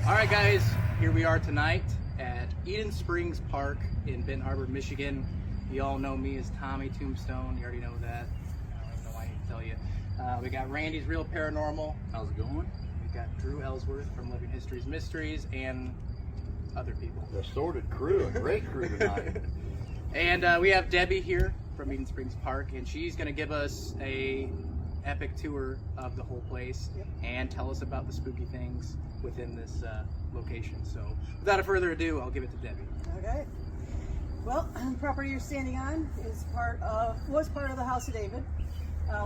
Alright guys, here we are tonight at Eden Springs Park in Benton Harbor, Michigan. You all know me as Tommy Tombstone, you already know that. I don't even know why I need to tell you. We got Randy's Real Paranormal. How's it going? We got Drew Ellsworth from Living History's Mysteries and other people. The assorted crew, a great crew tonight. And we have Debbie here from Eden Springs Park, and she's going to give us a epic tour of the whole place and tell us about the spooky things within this location. So without further ado, I'll give it to Debbie. Okay. Well, the property you're standing on is was part of the House of David.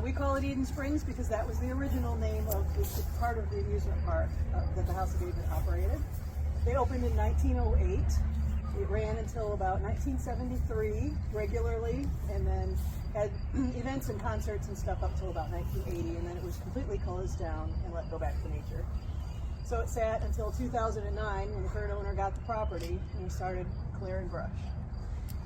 We call it Eden Springs because that was the original name of the part of the amusement park that the House of David operated. They opened in 1908. It ran until about 1973 regularly, and then had events and concerts and stuff up till about 1980, and then it was completely closed down and let go back to nature. So it sat until 2009 when the current owner got the property and we started clearing brush.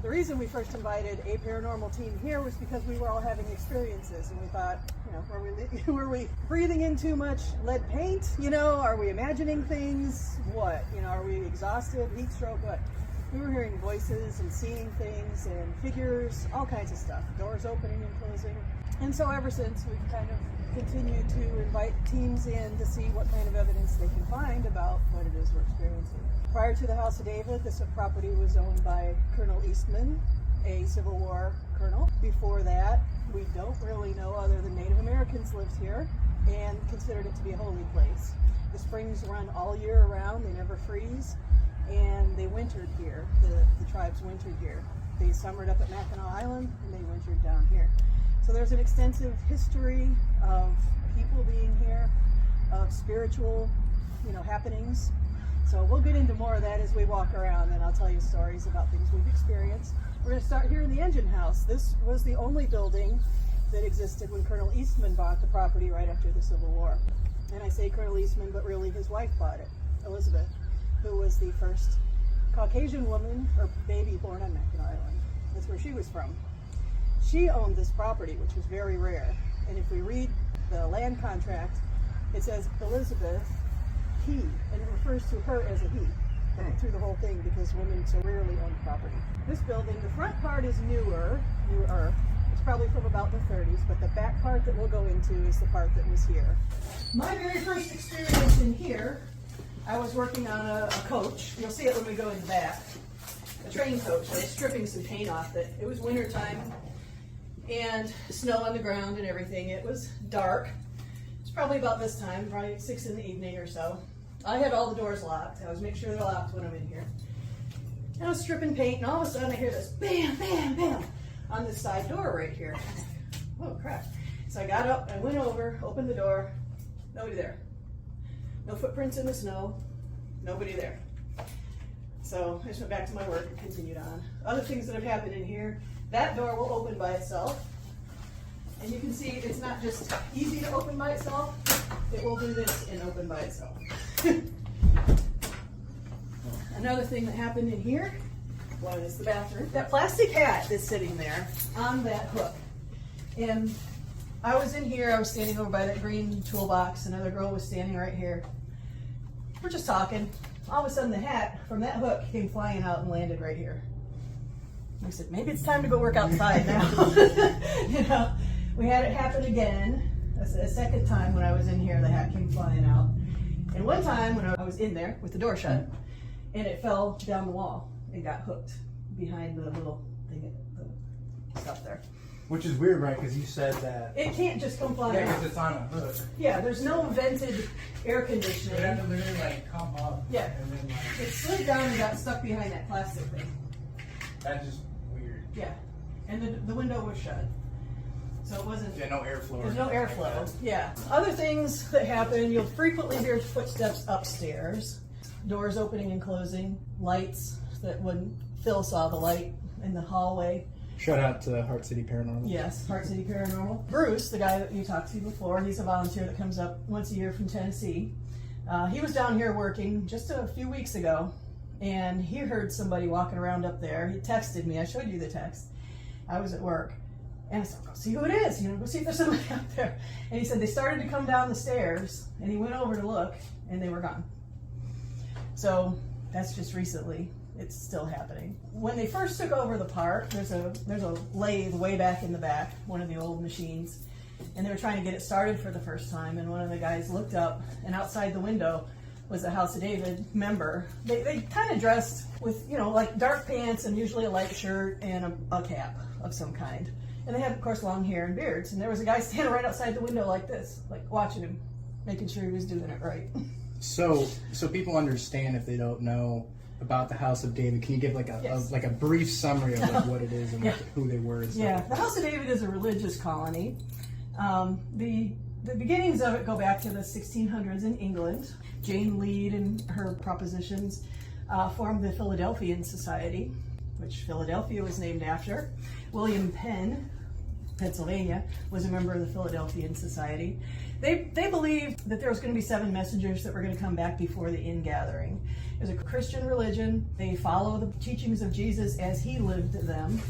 The reason we first invited a paranormal team here was because we were all having experiences, and we thought, you know, were we breathing in too much lead paint? You know, are we imagining things? What? You know, are we exhausted, heat stroke? What? We were hearing voices and seeing things and figures, all kinds of stuff, doors opening and closing. And so ever since, we've kind of continued to invite teams in to see what kind of evidence they can find about what it is we're experiencing. Prior to the House of David, this property was owned by Colonel Eastman, a Civil War colonel. Before that, we don't really know other than Native Americans lived here and considered it to be a holy place. The springs run all year around, they never freeze, and they wintered here. The tribes wintered here. They summered up at Mackinac Island and they wintered down here. So there's an extensive history of people being here, of spiritual, happenings. So we'll get into more of that as we walk around, and I'll tell you stories about things we've experienced. We're going to start here in the engine house. This was the only building that existed when Colonel Eastman bought the property right after the Civil War. And I say Colonel Eastman, but really his wife bought it, Elizabeth, who was the first Caucasian woman or baby born on Mackinac Island. That's where she was from. She owned this property, which was very rare. And if we read the land contract, it says Elizabeth, he, and it refers to her as a he through the whole thing because women so rarely own property. This building, the front part is newer. It's probably from about the 30s, but the back part that we'll go into is the part that was here. My very first experience in here, I was working on a coach. You'll see it when we go in the back. A train coach. I was stripping some paint off it. It was winter time and snow on the ground and everything. It was dark. It's probably about this time, probably 6 in the evening or so. I had all the doors locked. I always make sure they're locked when I'm in here. And I was stripping paint, and all of a sudden I hear this bam, bam, bam on this side door right here. Oh crap. So I got up, I went over, opened the door, nobody there. No footprints in the snow, nobody there. So I just went back to my work and continued on. Other things that have happened in here, that door will open by itself. And you can see it's not just easy to open by itself, it will do this and open by itself. Another thing that happened in here was the bathroom. That plastic hat is sitting there on that hook. And I was in here, I was standing over by that green toolbox, another girl was standing right here. We're just talking. All of a sudden the hat from that hook came flying out and landed right here. I said, maybe it's time to go work outside now. You know, we had it happen again. A second time when I was in here, the hat came flying out. And one time when I was in there with the door shut, and it fell down the wall and got hooked behind the little thing, the stuff there. Which is weird, right? Because you said that. It can't just come flying Yeah, out. because it's on a hook. Yeah, there's no vented air conditioning. It had to literally like come up. Yeah. And then like, It slid down and got stuck behind that plastic thing. that's just weird. Yeah, and the window was shut, so it wasn't. Yeah, no airflow. There's no airflow. Yeah. Other things that happen, you'll frequently hear footsteps upstairs, doors opening and closing, lights that when Phil saw the light in the hallway. Shout out to Heart City Paranormal. Yes, Heart City Paranormal. Bruce, the guy that you talked to before, he's a volunteer that comes up once a year from Tennessee. He was down here working just a few weeks ago, and he heard somebody walking around up there. He texted me. I showed you the text. I was at work. And I said, go see who it is. You know, go see if there's somebody out there. And he said they started to come down the stairs, and he went over to look, and they were gone. So that's just recently. It's still happening. When they first took over the park, there's a lathe way back in the back, one of the old machines, and they were trying to get it started for the first time. And one of the guys looked up, and outside the window was a House of David member. They kind of dressed with, you know, like dark pants and usually a light shirt and a cap of some kind. And they had, of course, long hair and beards. And there was a guy standing right outside the window like this, like watching him, making sure he was doing it right. So people understand if they don't know about the House of David. Can you give like a, Yes. a brief summary of like what it is and Yeah. who they were? And stuff Yeah, like the that? House of David is a religious colony. The beginnings of it go back to the 1600s in England. Jane Lead and her propositions formed the Philadelphian Society, which Philadelphia was named after. William Penn, Pennsylvania, was a member of the Philadelphian Society. They believed that there was going to be 7 messengers that were going to come back before the ingathering. It was a Christian religion. They follow the teachings of Jesus as he lived them,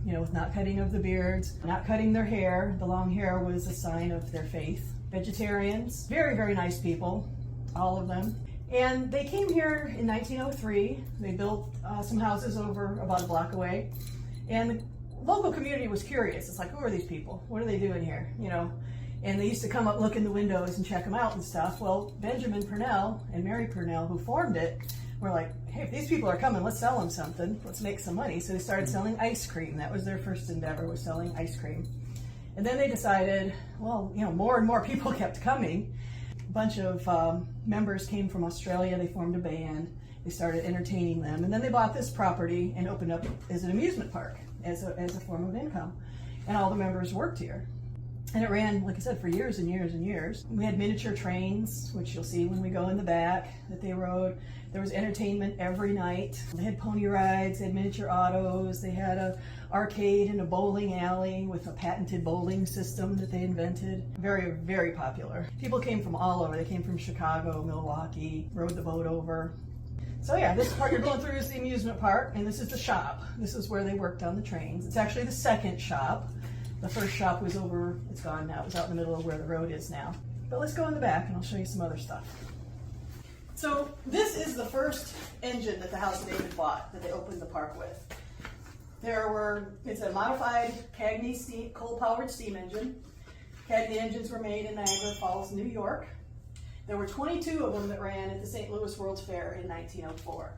you know, with not cutting of the beards, not cutting their hair. The long hair was a sign of their faith. Vegetarians, very, very nice people, all of them. And they came here in 1903. They built some houses over about a block away. And the local community was curious. It's like, who are these people? What are they doing here? You know? And they used to come up, look in the windows and check them out and stuff. Well, Benjamin Purnell and Mary Purnell, who formed it, were like, hey, if these people are coming, let's sell them something. Let's make some money. So they started selling ice cream. That was their first endeavor, was selling ice cream. And then they decided, well, you know, more and more people kept coming. A bunch of members came from Australia. They formed a band. They started entertaining them. And then they bought this property and opened up as an amusement park, as a form of income. And all the members worked here. And it ran, like I said, for years and years and years. We had miniature trains, which you'll see when we go in the back, that they rode. There was entertainment every night. They had pony rides, they had miniature autos, they had a arcade and a bowling alley with a patented bowling system that they invented. Very, very popular. People came from all over. They came from Chicago, Milwaukee, rode the boat over. So yeah, this part you're going through is the amusement park, and this is the shop. This is where they worked on the trains. It's actually the second shop. The first shop was over, it's gone now, it was out in the middle of where the road is now. But let's go in the back and I'll show you some other stuff. So this is the first engine that the House of David bought, that they opened the park with. It's a modified Cagney coal-powered steam engine. Cagney engines were made in Niagara Falls, New York. There were 22 of them that ran at the St. Louis World's Fair in 1904.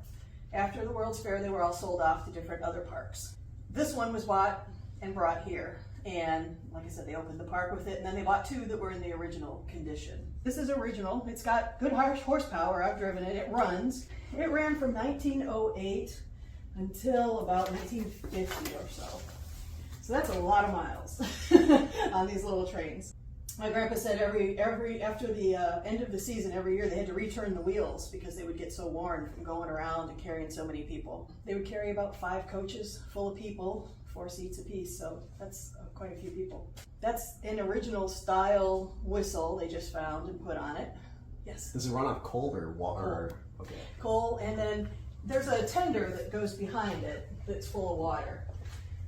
After the World's Fair, they were all sold off to different other parks. This one was bought and brought here. And like I said, they opened the park with it, and then they bought 2 that were in the original condition. This is original. It's got good horsepower. I've driven it. It runs. It ran from 1908 until about 1950 or so. So that's a lot of miles on these little trains. My grandpa said after the end of the season every year they had to return the wheels because they would get so worn from going around and carrying so many people. They would carry about 5 coaches full of people, 4 seats apiece, so that's quite a few people. That's an original style whistle they just found and put on it. Yes? Does it run off coal or water? Okay. Coal, and then there's a tender that goes behind it that's full of water.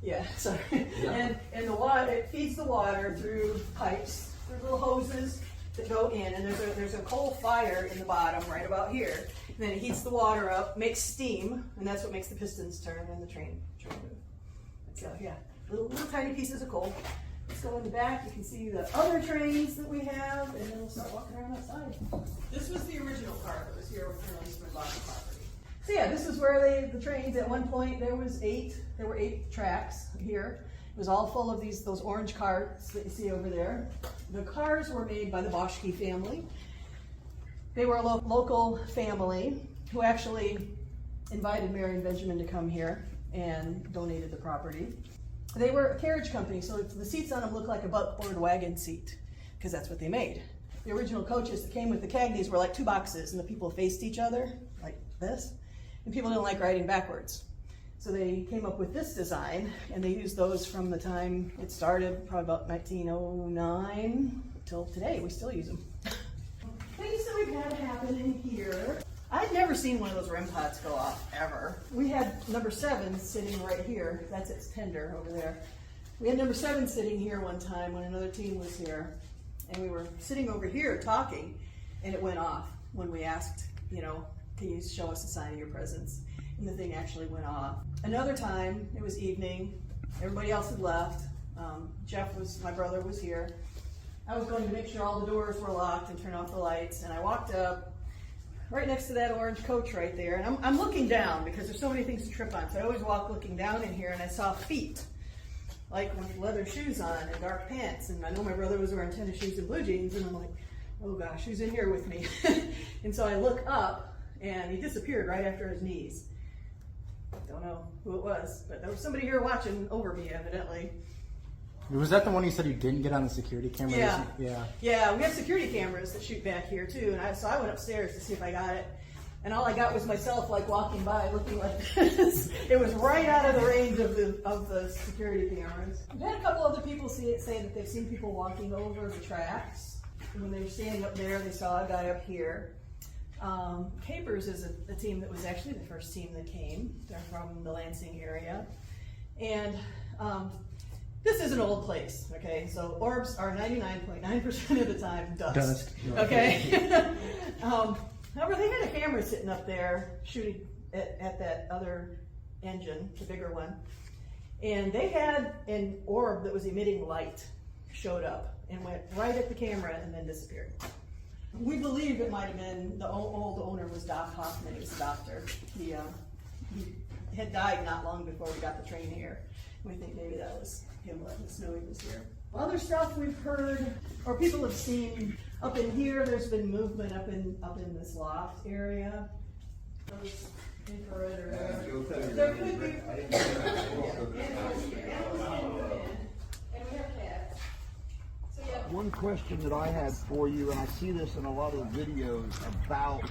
Yeah, sorry. Yeah. And the water, it feeds the water through pipes, through little hoses that go in, and there's a coal fire in the bottom right about here. And then it heats the water up, makes steam, and that's what makes the pistons turn and the train move. So yeah, little tiny pieces of coal. Let's go in the back. You can see the other trains that we have, and then we'll start walking around outside. This was the original car that was here when Eastman bought the property. So yeah, this is where the trains, at one point there were 8 tracks here. It was all full of those orange carts that you see over there. The cars were made by the Boschke family. They were a local family who actually invited Mary and Benjamin to come here and donated the property. They were a carriage company, so the seats on them look like a buckboard wagon seat, because that's what they made. The original coaches that came with the Cagneys were like 2 boxes, and the people faced each other like this, and people didn't like riding backwards. So they came up with this design, and they used those from the time it started, probably about 1909 till today. We still use them. Things that we've had happen in here. I'd never seen one of those REM pods go off, ever. We had number 7 sitting right here. That's its tender over there. We had number 7 sitting here one time when another team was here. And we were sitting over here talking, and it went off when we asked, can you show us a sign of your presence? And the thing actually went off. Another time, it was evening. Everybody else had left. My brother was here. I was going to make sure all the doors were locked and turn off the lights, and I walked up right next to that orange coach right there, and I'm looking down because there's so many things to trip on, so I always walk looking down in here, and I saw feet, like with leather shoes on and dark pants, and I know my brother was wearing tennis shoes and blue jeans, and I'm like, oh gosh, who's in here with me? And so I look up, and he disappeared right after his knees. Don't know who it was, but there was somebody here watching over me, evidently. Was that the one you said you didn't get on the security camera? Yeah. Yeah, we have security cameras that shoot back here too, and so I went upstairs to see if I got it, and all I got was myself like walking by looking like this. It was right out of the range of the security cameras. We've had a couple other people say that they've seen people walking over the tracks. When they were standing up there, they saw a guy up here. Capers is a team that was actually the first team that came. They're from the Lansing area, and this is an old place, okay? So orbs are 99.9% of the time dust. Okay? However, they had a camera sitting up there shooting at that other engine, the bigger one, and they had an orb that was emitting light showed up and went right at the camera and then disappeared. We believe it might have been the old owner was Doc Hoffman. He was a doctor. He had died not long before we got the train here. We think maybe that was him letting us know he was here. Other stuff we've heard, or people have seen, up in here, there's been movement up in this loft area. Those infrared or whatever. There could be. And we have cats. So yeah. One question that I had for you, and I see this in a lot of videos about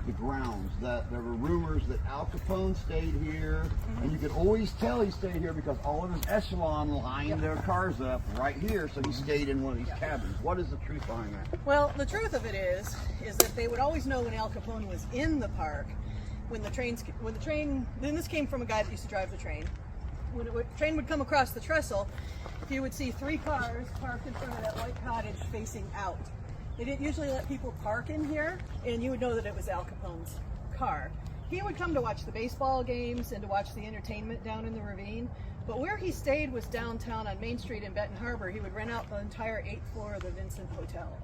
the grounds, that there were rumors that Al Capone stayed here, and you could always tell he stayed here because all of his echelon lined their cars up right here, so he stayed in one of these cabins. What is the truth behind that? Well, the truth of it is that they would always know when Al Capone was in the park, when the train, then this came from a guy that used to drive the train. When the train would come across the trestle, he would see 3 cars parked in front of that white cottage facing out. They didn't usually let people park in here, and you would know that it was Al Capone's car. He would come to watch the baseball games and to watch the entertainment down in the ravine, but where he stayed was downtown on Main Street in Benton Harbor. He would rent out the entire 8th floor of the Vincent Hotel,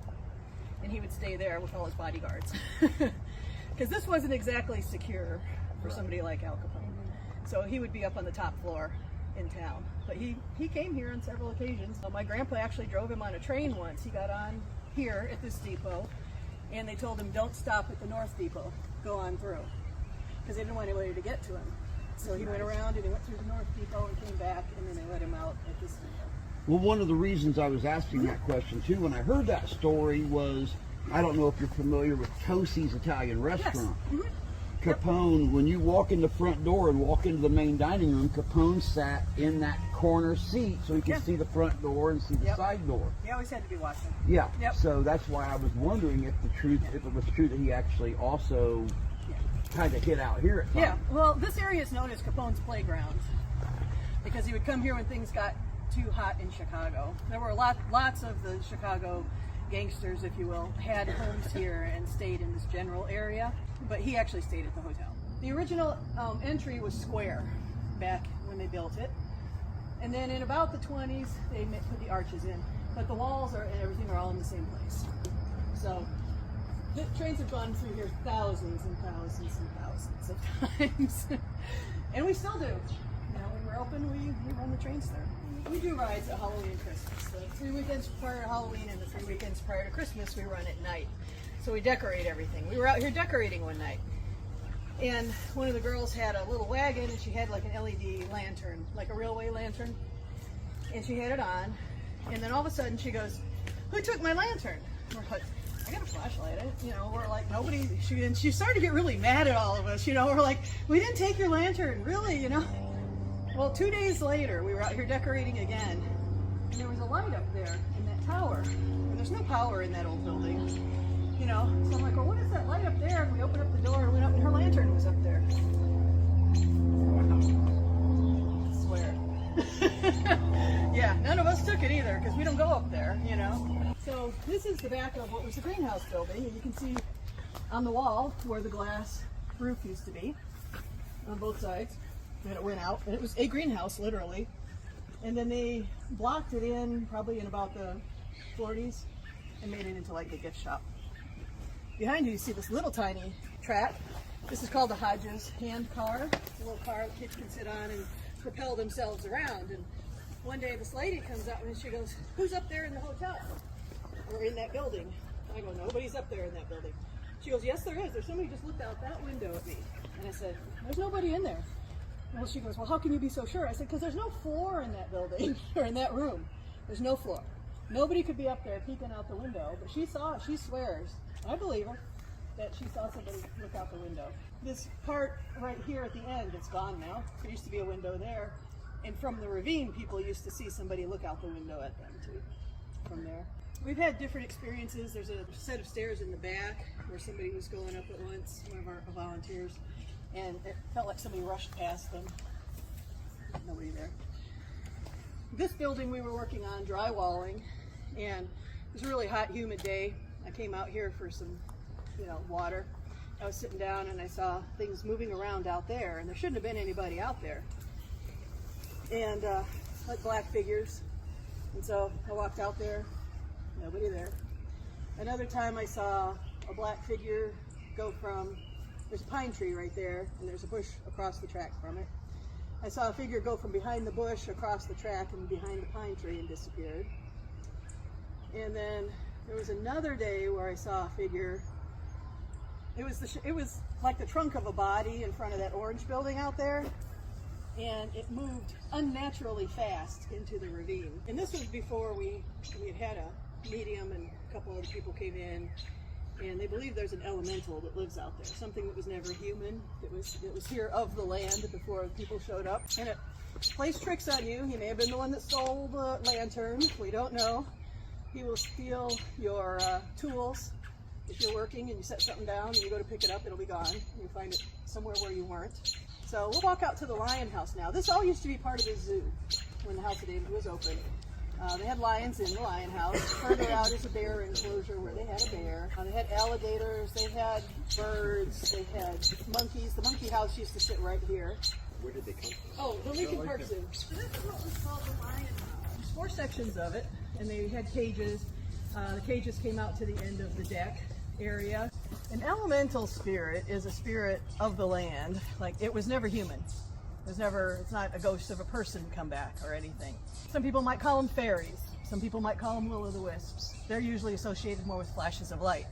and he would stay there with all his bodyguards. Because this wasn't exactly secure for somebody like Al Capone. So he would be up on the top floor in town. But he came here on several occasions. My grandpa actually drove him on a train once. He got on here at this depot, and they told him don't stop at the North Depot, go on through, because they didn't want anybody to get to him. So he went around and he went through the North Depot and came back, and then they let him out at this depot. Well, one of the reasons I was asking that question too, when I heard that story, was I don't know if you're familiar with Tosi's Italian restaurant. Yes. Capone, when you walk in the front door and walk into the main dining room, Capone sat in that corner seat so he could see the front door and see the side door. He always had to be watching. Yeah. Yep. So that's why I was wondering if it was true that he actually also kind of hid out here at times. Yeah, well, this area is known as Capone's Playground because he would come here when things got too hot in Chicago. There were lots of the Chicago gangsters, if you will, had homes here and stayed in this general area, but he actually stayed at the hotel. The original entry was square back when they built it, and then in about the 20s they put the arches in, but the walls and everything are all in the same place. So the trains have gone through here thousands and thousands and thousands of times, and we still do. You know, when we're open, we run the trains there. We do rides at Halloween and Christmas. The 3 weekends prior to Halloween and the 3 weekends prior to Christmas, we run at night. So we decorate everything. We were out here decorating one night, and one of the girls had a little wagon, and she had like an LED lantern, like a railway lantern, and she had it on, and then all of a sudden she goes, "Who took my lantern?" We're like, "I got a flashlight." We're like, nobody. She started to get really mad at all of us. We're like, "We didn't take your lantern, really?" Well, 2 days later, we were out here decorating again, and there was a light up there in that tower, and there's no power in that old building. So I'm like, "Well, what is that light up there?" And we opened up the door and went up, and her lantern was up there. I swear. Yeah, none of us took it either because we don't go up there. So this is the back of what was the greenhouse building, and you can see on the wall where the glass roof used to be on both sides, and it went out, and it was a greenhouse literally, and then they blocked it in probably in about the 40s and made it into like a gift shop. Behind you see this little tiny track. This is called the Hodges hand car. It's a little car that kids can sit on and propel themselves around. And one day this lady comes out and she goes, "Who's up there in the hotel? Or in that building?" I go, "Nobody's up there in that building." She goes, "Yes, there is. There's somebody just looked out that window at me." And I said, "There's nobody in there." Well, she goes, "Well, how can you be so sure?" I said, "Because there's no floor in that building or in that room. There's no floor. Nobody could be up there peeking out the window." But she saw it. She swears. I believe her that she saw somebody look out the window. This part right here at the end, it's gone now. There used to be a window there. And from the ravine, people used to see somebody look out the window at them too, from there. We've had different experiences. There's a set of stairs in the back where somebody was going up at once, one of our volunteers, and it felt like somebody rushed past them. Nobody there. This building we were working on drywalling, and it was a really hot, humid day. I came out here for some, water. I was sitting down and I saw things moving around out there, and there shouldn't have been anybody out there. And like black figures. And so I walked out there, nobody there. Another time I saw a black figure go from, there's a pine tree right there, and there's a bush across the track from it. I saw a figure go from behind the bush across the track and behind the pine tree and disappeared. And then there was another day where I saw a figure. It was like the trunk of a body in front of that orange building out there, and it moved unnaturally fast into the ravine. And this was before we had a medium, and a couple other people came in, and they believe there's an elemental that lives out there, something that was never human. It was here of the land before people showed up, and it plays tricks on you. He may have been the one that stole the lantern. We don't know. He will steal your tools. If you're working and you set something down and you go to pick it up, it'll be gone. You find it somewhere where you weren't. So we'll walk out to the Lion House now. This all used to be part of the zoo when the House of David was open. They had lions in the Lion House. Further out is a bear enclosure where they had a bear. They had alligators, they had birds, they had monkeys. The monkey house used to sit right here. Where did they come from? Oh, the Lincoln Park Zoo. So this is what was called the Lion House. There's 4 sections of it, and they had cages. The cages came out to the end of the deck area. An elemental spirit is a spirit of the land. Like, it was never human. It's not a ghost of a person come back or anything. Some people might call them fairies. Some people might call them will-o'-the-wisps. They're usually associated more with flashes of light.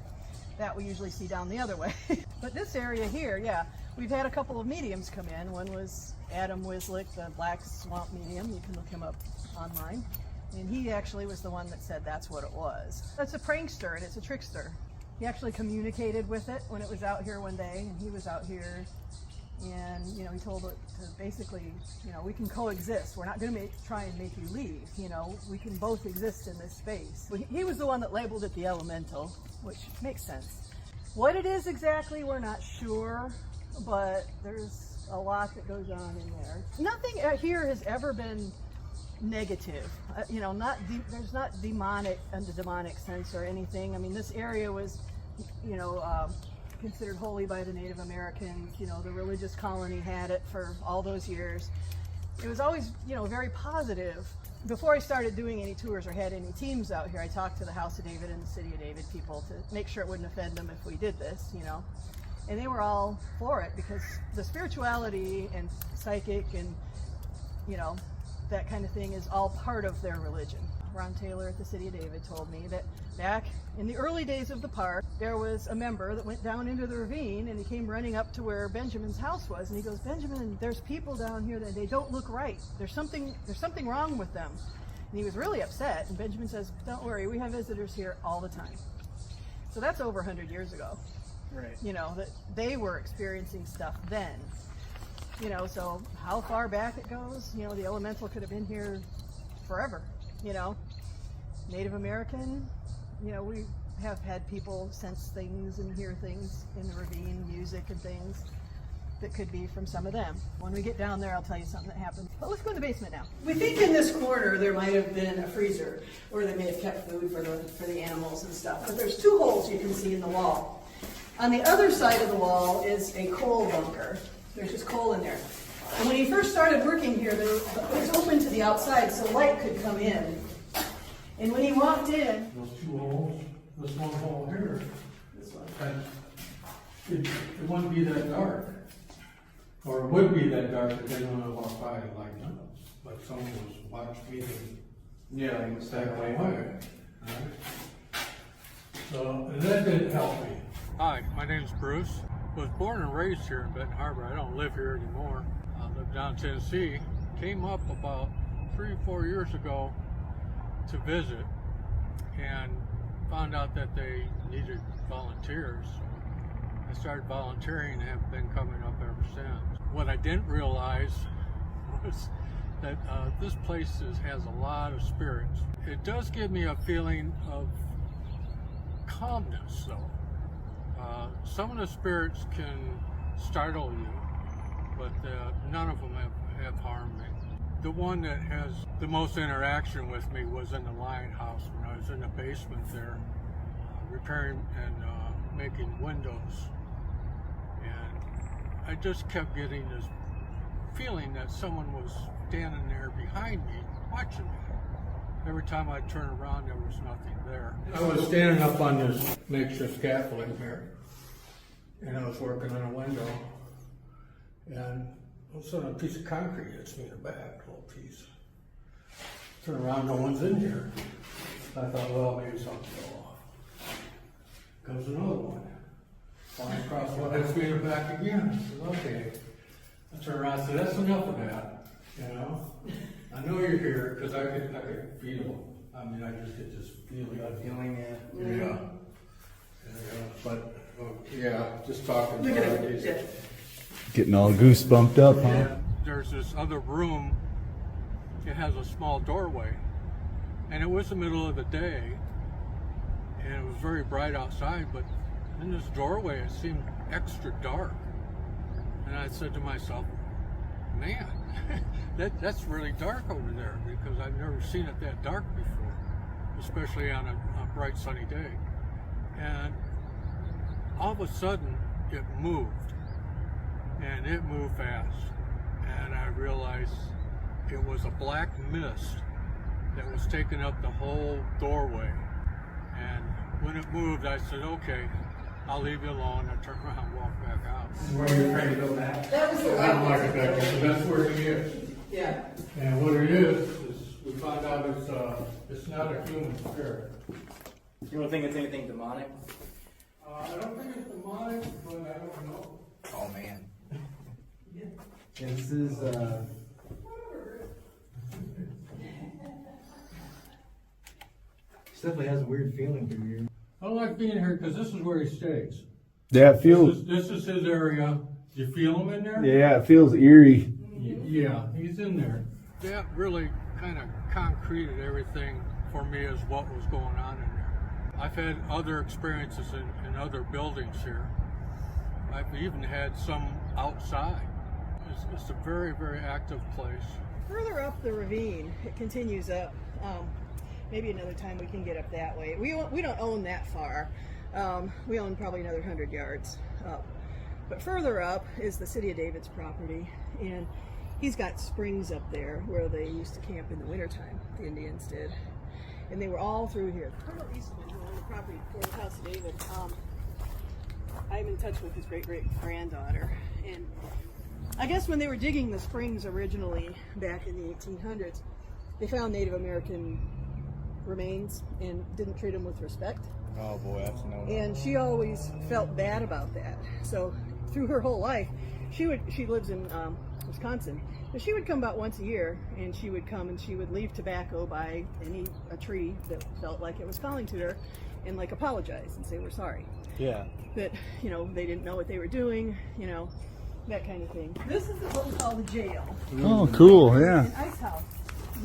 That we usually see down the other way. But this area here, yeah, we've had a couple of mediums come in. One was Adam Wislick, the Black Swamp medium. You can look him up online. And he actually was the one that said that's what it was. It's a prankster and it's a trickster. He actually communicated with it when it was out here one day, and he was out here, and he told it to basically, we can coexist. We're not going to try and make you leave. We can both exist in this space. He was the one that labeled it the elemental, which makes sense. What it is exactly, we're not sure, but there's a lot that goes on in there. Nothing here has ever been negative. There's not demonic in the demonic sense or anything. I mean, this area was, considered holy by the Native Americans. The religious colony had it for all those years. It was always, very positive. Before I started doing any tours or had any teams out here, I talked to the House of David and the City of David people to make sure it wouldn't offend them if we did this, and they were all for it because the spirituality and psychic and, that kind of thing is all part of their religion. Ron Taylor at the City of David told me that back in the early days of the park, there was a member that went down into the ravine and he came running up to where Benjamin's house was, and he goes, "Benjamin, there's people down here that they don't look right. There's something wrong with them." And he was really upset, and Benjamin says, "Don't worry, we have visitors here all the time." So that's over 100 years ago. Right. That they were experiencing stuff then. So how far back it goes, the elemental could have been here forever, Native American, we have had people sense things and hear things in the ravine, music and things that could be from some of them. When we get down there, I'll tell you something that happened. But let's go in the basement now. We think in this corner there might have been a freezer, or they may have kept food for the animals and stuff. But there's 2 holes you can see in the wall. On the other side of the wall is a coal bunker. There's just coal in there. And when he first started working here, it was open to the outside so light could come in. And when he walked in, Those 2 holes, this one hole here, this one, it wouldn't be that dark. Or it would be that dark if they didn't want to walk by and light up. Like someone was watching me and Yeah, like stay away. Right? So, and that didn't help me. Hi, my name's Bruce. Was born and raised here in Benton Harbor. I don't live here anymore. I live down in Tennessee. Came up about 3 or 4 years ago to visit and found out that they needed volunteers. I started volunteering and have been coming up ever since. What I didn't realize was that this place has a lot of spirits. It does give me a feeling of calmness though. Some of the spirits can startle you, but none of them have harmed me. The one that has the most interaction with me was in the Lion House when I was in the basement there, repairing and making windows. And I just kept getting this feeling that someone was standing there behind me, watching me. Every time I turn around, there was nothing there. I was standing up on this makeshift scaffolding here, and I was working on a window, and all of a sudden a piece of concrete hits me in the back, a little piece. Turn around, no one's in here. I thought, well, maybe something fell off. Comes another one. Flying across, well, hits me in the back again. I said, okay. I turn around and said, that's enough of that, I know you're here because I could feel. I mean, I just get this feeling. Yeah. But just talking to her. Getting all goose bumped up, huh? There's this other room. It has a small doorway, and it was the middle of the day, and it was very bright outside. But in this doorway, it seemed extra dark, and I said to myself, "Man, that's really dark over there because I've never seen it that dark before, especially on a bright sunny day." And all of a sudden, it moved, and it moved fast, and I realized it was a black mist that was taking up the whole doorway. And when it moved, I said, "Okay, I'll leave you alone." I turned around and walked back out. Where you're trying to go back? that was the I don't like light. it back there, so that's where it is. Yeah. And what it is we found out it's not a human spirit. You don't think it's anything demonic? I don't think it's mine, but I don't know. Oh man. Yeah, this is definitely has a weird feeling through here. I don't like being here because this is where he stays. Yeah, it feels. This is his area. You feel him in there? Yeah, it feels eerie. Yeah, he's in there. That really kind of concreted everything for me as what was going on in there. I've had other experiences in other buildings here. I've even had some outside. It's a very, very active place. Further up the ravine, it continues up. Maybe another time we can get up that way. We don't own that far. We own probably another 100 yards up. But further up is the City of David's property, and he's got springs up there where they used to camp in the wintertime, the Indians did. And they were all through here. Colonel Eastman, who owned the property before the House of David, I'm in touch with his great-great-granddaughter. And I guess when they were digging the springs originally back in the 1800s, they found Native American remains and didn't treat them with respect. Oh boy, that's no. And she always felt bad about that. So through her whole life, she lives in Wisconsin, but she would come about once a year, and she would come and she would leave tobacco by a tree that felt like it was calling to her, and like apologize and say we're sorry. Yeah. That they didn't know what they were doing, that kind of thing. This is what we call the jail. Oh, cool. Yeah. An ice house.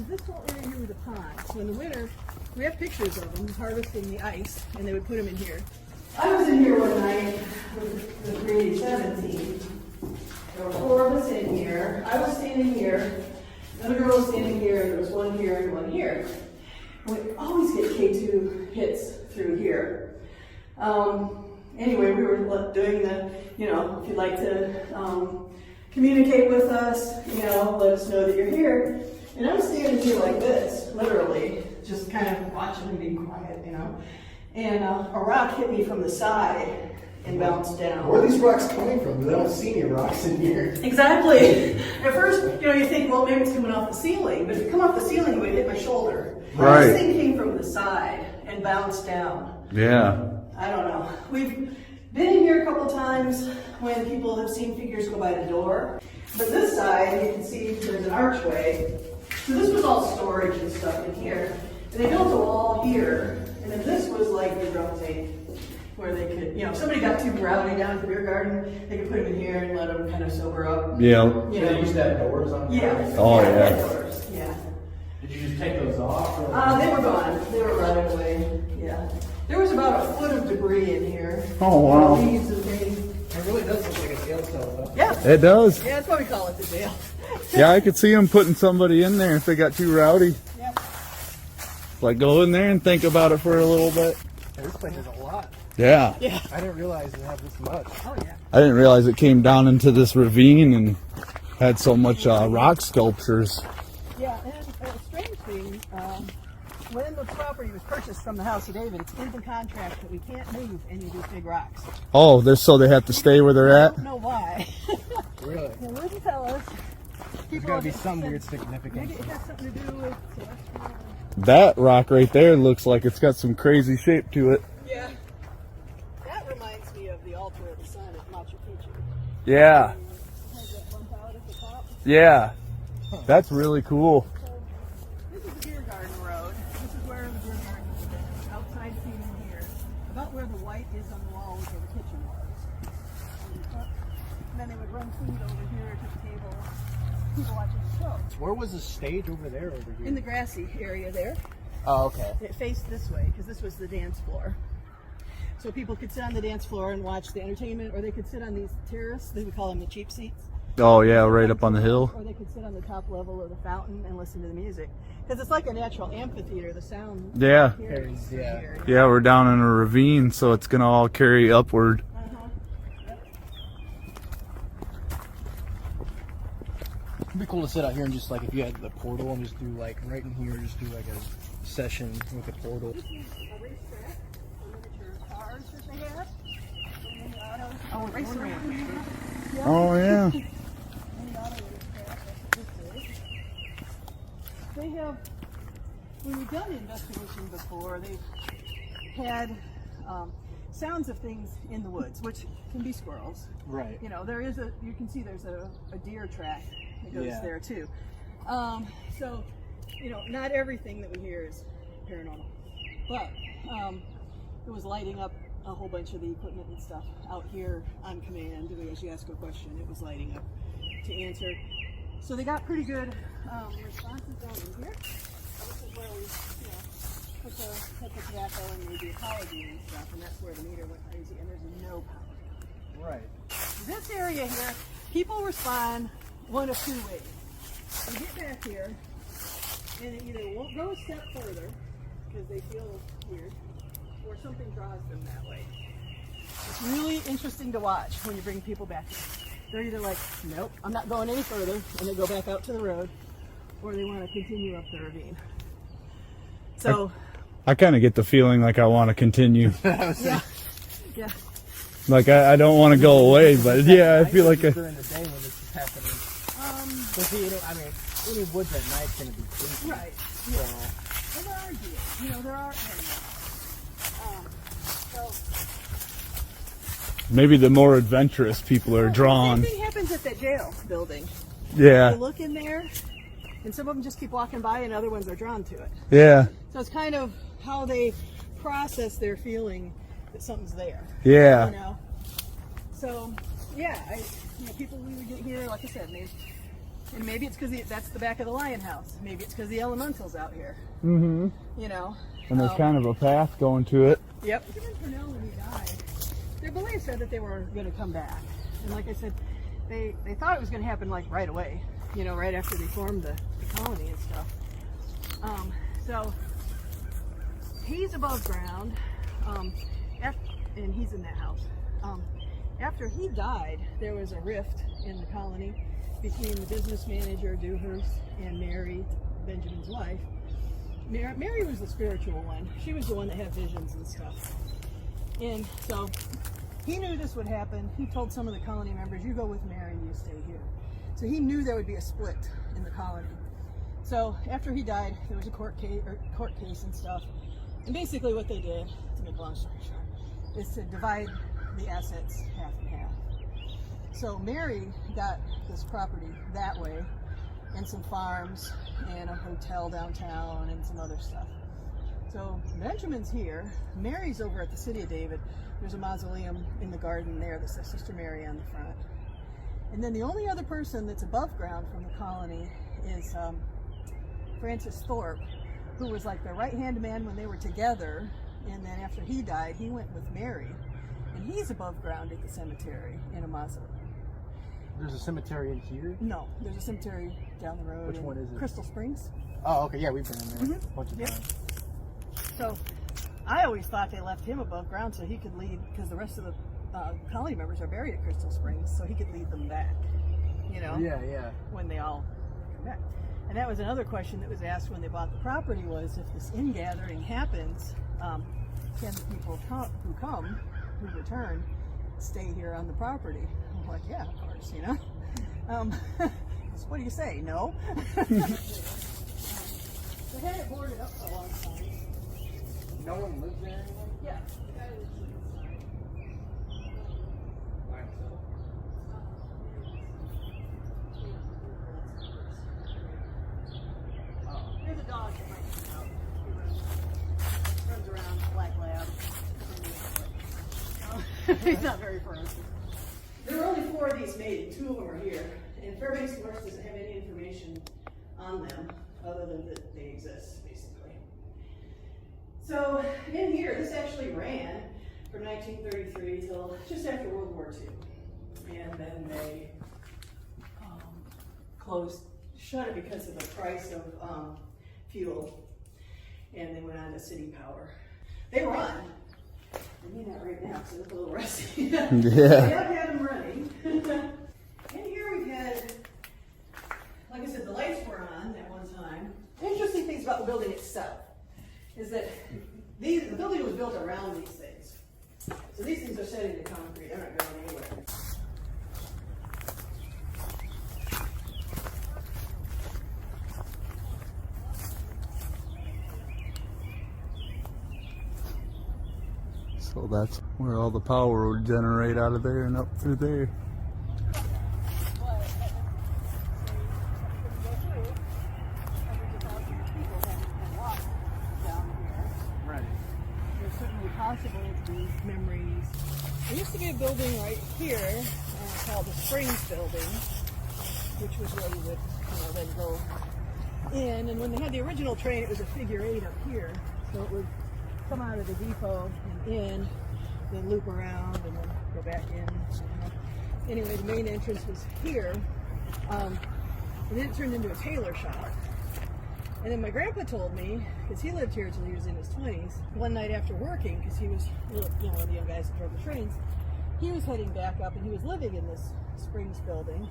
This whole area here was a pond. So in the winter, we have pictures of them harvesting the ice, and they would put them in here. I was in here one night with the 317. There were 4 of us in here. I was standing here. Another girl was standing here, and there was one here and one here. And we always get K2 hits through here. Anyway, we were doing the, if you'd like to communicate with us, let us know that you're here. And I'm standing here like this, literally, just kind of watching and being quiet, And a rock hit me from the side and bounced down. Where are these rocks coming from? I don't see any rocks in here. Exactly. At first, you think, well, maybe it's coming off the ceiling, but if it come off the ceiling, it would hit my shoulder. Right. This thing came from the side and bounced down. Yeah. I don't know. We've been in here a couple times when people have seen figures go by the door. But this side, you can see there's an archway. So this was all storage and stuff in here. And they built a wall here. And then this was like the drum tape, where they could, if somebody got too rowdy down at the beer garden, they could put them in here and let them kind of sober up. Yeah. They used to have doors on the Yeah. Oh, yeah. yeah. Doors. Yeah. Did you just take those off? Or? They were gone. They were rotted away. Yeah. There was about a foot of debris in here. Oh, wow. Leaves and things. It really does look like a jail cell, though. Yeah. It does. Yeah, that's why we call it the jail. Yeah, I could see them putting somebody in there if they got too rowdy. Yep. Like, go in there and think about it for a little bit. Yeah, this place has a lot. Yeah. Yeah. I didn't realize it had this much. Oh, yeah. I didn't realize it came down into this ravine and had so much rock sculptures. Yeah, and a strange thing, when the property was purchased from the House of David, it's in the contract that we can't move any of these big rocks. Oh, so they have to stay where they're I at? don't know why. Really? They wouldn't tell us. There's got to be some weird significance. Maybe it has something to do with celestial. That rock right there looks like it's got some crazy shape to it. Yeah. That reminds me of the altar of the sun at Machu Picchu. Yeah. Has that bump out at the top. Yeah. That's really cool. So, this is the beer garden road. This is where the beer garden is. Outside seating here. About where the white is on the wall is where the kitchen was. And then they would run food over here to the table. People watching the show. Where was the stage over there, over here? In the grassy area there. Oh, okay. It faced this way because this was the dance floor. So people could sit on the dance floor and watch the entertainment, or they could sit on these terrace. They would call them the cheap seats. Oh, yeah, right up on the hill. Or they could sit on the top level of the fountain and listen to the music. Because it's like a natural amphitheater, the sound. Yeah. Carries through Yeah. the area. Yeah, we're down in a ravine, so it's going to all carry upward. It'd be cool to sit out here and just if you had the portal and just do right in here, just do a session with the portal. This is a racetrack, the miniature cars that they have. And the autos. Oh, a race around. Oh, yeah. And the auto racetrack, that's what this is. They have, when we've done the investigation before, they've had sounds of things in the woods, which can be squirrels. Right. You know, you can see there's a deer track that goes Yeah. there too. So, you know, not everything that we hear is paranormal, but it was lighting up a whole bunch of the equipment and stuff out here on command. As you ask a question, it was lighting up to answer. So they got pretty good responses down in here. This is where we, you know, put the tobacco and maybe apology and stuff, and that's where the meter went crazy, and there's no power. Right. This area here, people respond one of two ways. They get back here, and they either won't go a step further because they feel weird, or something draws them that way. It's really interesting to watch when you bring people back here. They're either like, nope, I'm not going any further, and they go back out to the road, or they want to continue up the ravine. So, I kind of get the feeling like I want to continue. yeah. Like I don't want to go away, but yeah, I feel like during the day when this is happening. I mean, any woods at night's gonna be creepy. Right. Yeah. And there are deer. You know, there are animals. So maybe the more adventurous people are drawn. the same thing happens at that jail building. Yeah. You look in there, and some of them just keep walking by, and other ones are drawn to it. Yeah. So it's kind of how they process their feeling that something's there. Yeah. You know. So yeah, people we would get here, like I said, and maybe it's because that's the back of the lion house. Maybe it's because the elementals out here. Mm-hmm. You know. And there's kind of a path going to it. Yep. Even Purnell, when he died, their belief said that they were going to come back. And like I said, they thought it was going to happen like right away, you know, right after they formed the colony and stuff. So he's above ground, and he's in that house. After he died, there was a rift in the colony between the business manager, Dewhurst, and Mary, Benjamin's wife. Mary was the spiritual one. She was the one that had visions and stuff. And so he knew this would happen. He told some of the colony members, you go with Mary and you stay here. So he knew there would be a split in the colony. So after he died, there was a court case and stuff. And basically what they did, to make a long story short, is to divide the assets half and half. So Mary got this property that way, and some farms, and a hotel downtown, and some other stuff. So Benjamin's here. Mary's over at the City of David. There's a mausoleum in the garden there that says Sister Mary on the front. And then the only other person that's above ground from the colony is Francis Thorpe, who was like the right-hand man when they were together. And then after he died, he went with Mary. And he's above ground at the cemetery in a mausoleum. There's a cemetery in here? No, there's a cemetery down the road. Which one is it? Crystal Springs. Oh, okay, yeah, we've been in there a bunch of Yep. times. So I always thought they left him above ground so he could lead, because the rest of the colony members are buried at Crystal Springs, so he could lead them back, you know, Yeah. when they all come back. And that was another question that was asked when they bought the property was, if this ingathering happens, can the people who return, stay here on the property? I'm like, yeah, of course, you know. So what do you say? No? They had it boarded up for a long time. No one lives there anymore? Yeah, the guy lives inside. By himself? There's a dog that might come out. He runs around, black lab. He's not very ferocious. There were only 4 of these made, and 2 of them are here. And Fairbanks North doesn't have any information on them other than that they exist, basically. So in here, this actually ran from 1933 till just after World War II. And then they shut it because of the price of fuel. And they went on to city power. They run. I mean that right now, because they look a little rusty. Yeah. We have had them running. In here we've had, like I said, the lights were on at one time. Interesting things about the building itself is that the building was built around these things. So these things are set into concrete. They're not going anywhere. So that's where all the power would generate out of there and up through there. Right. There's certainly possible to be memories. There used to be a building right here called the Springs Building, which was where you would then go in. And when they had the original train, it was a figure 8 up here. So it would come out of the depot and in, then loop around and then go back in. Anyway, the main entrance was here. And then it turned into a tailor shop. And then my grandpa told me, because he lived here until he was in his 20s, one night after working, because he was one of the young guys that drove the trains, he was heading back up and he was living in this Springs building.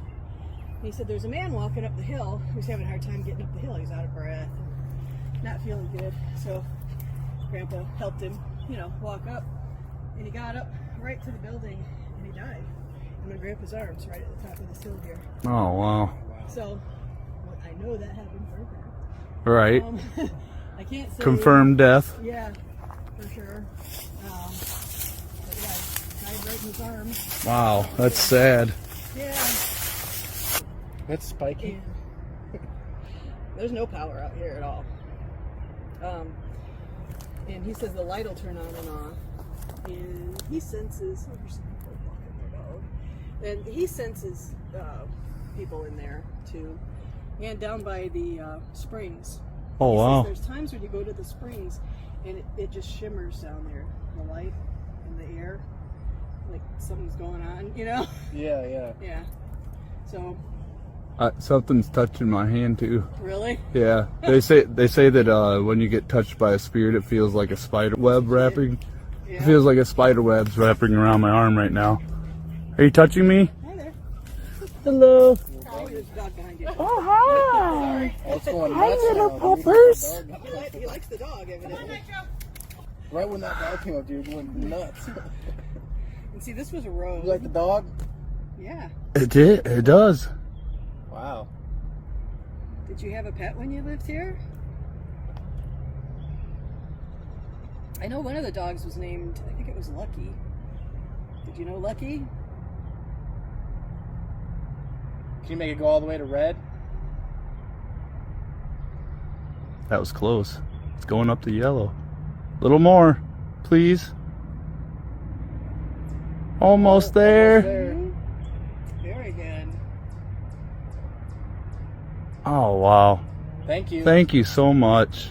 And he said there's a man walking up the hill who's having a hard time getting up the hill. He's out of breath and not feeling good. So Grandpa helped him, walk up. And he got up right to the building and he died. In my grandpa's arms right at the top of this hill here. Oh, wow. So I know that happened for a fact. Right. I can't say. Confirmed death. Yeah, for sure. But yeah, died right in his arms. Wow, that's sad. Yeah. That's spiky. And there's no power out here at all. And he says the light will turn on and off. And he senses. Oh, there's some people walking their dog. And he senses people in there too. And down by the springs. Oh, wow. There's times when you go to the springs and it just shimmers down there, the light and the air, like something's going on, Yeah. Yeah. So. Something's touching my hand too. Really? Yeah. They say that when you get touched by a spirit, it feels like a spider web wrapping. Yeah. It feels like a spider web's wrapping around my arm right now. Are you touching me? Hi there. Hello. Oh, there's a dog behind you. Oh, hi. It's going Hi, nuts little now. puppers. He likes the dog, evidently. Right when that dog came up, dude, it went nuts. And see, this was a road. You like the dog? Yeah. It did. It does. Wow. Did you have a pet when you lived here? I know one of the dogs was named, I think it was Lucky. Did you know Lucky? Can you make it go all the way to red? That was close. It's going up to yellow. A little more, please. Almost there. Very good. Oh, wow. Thank you. Thank you so much.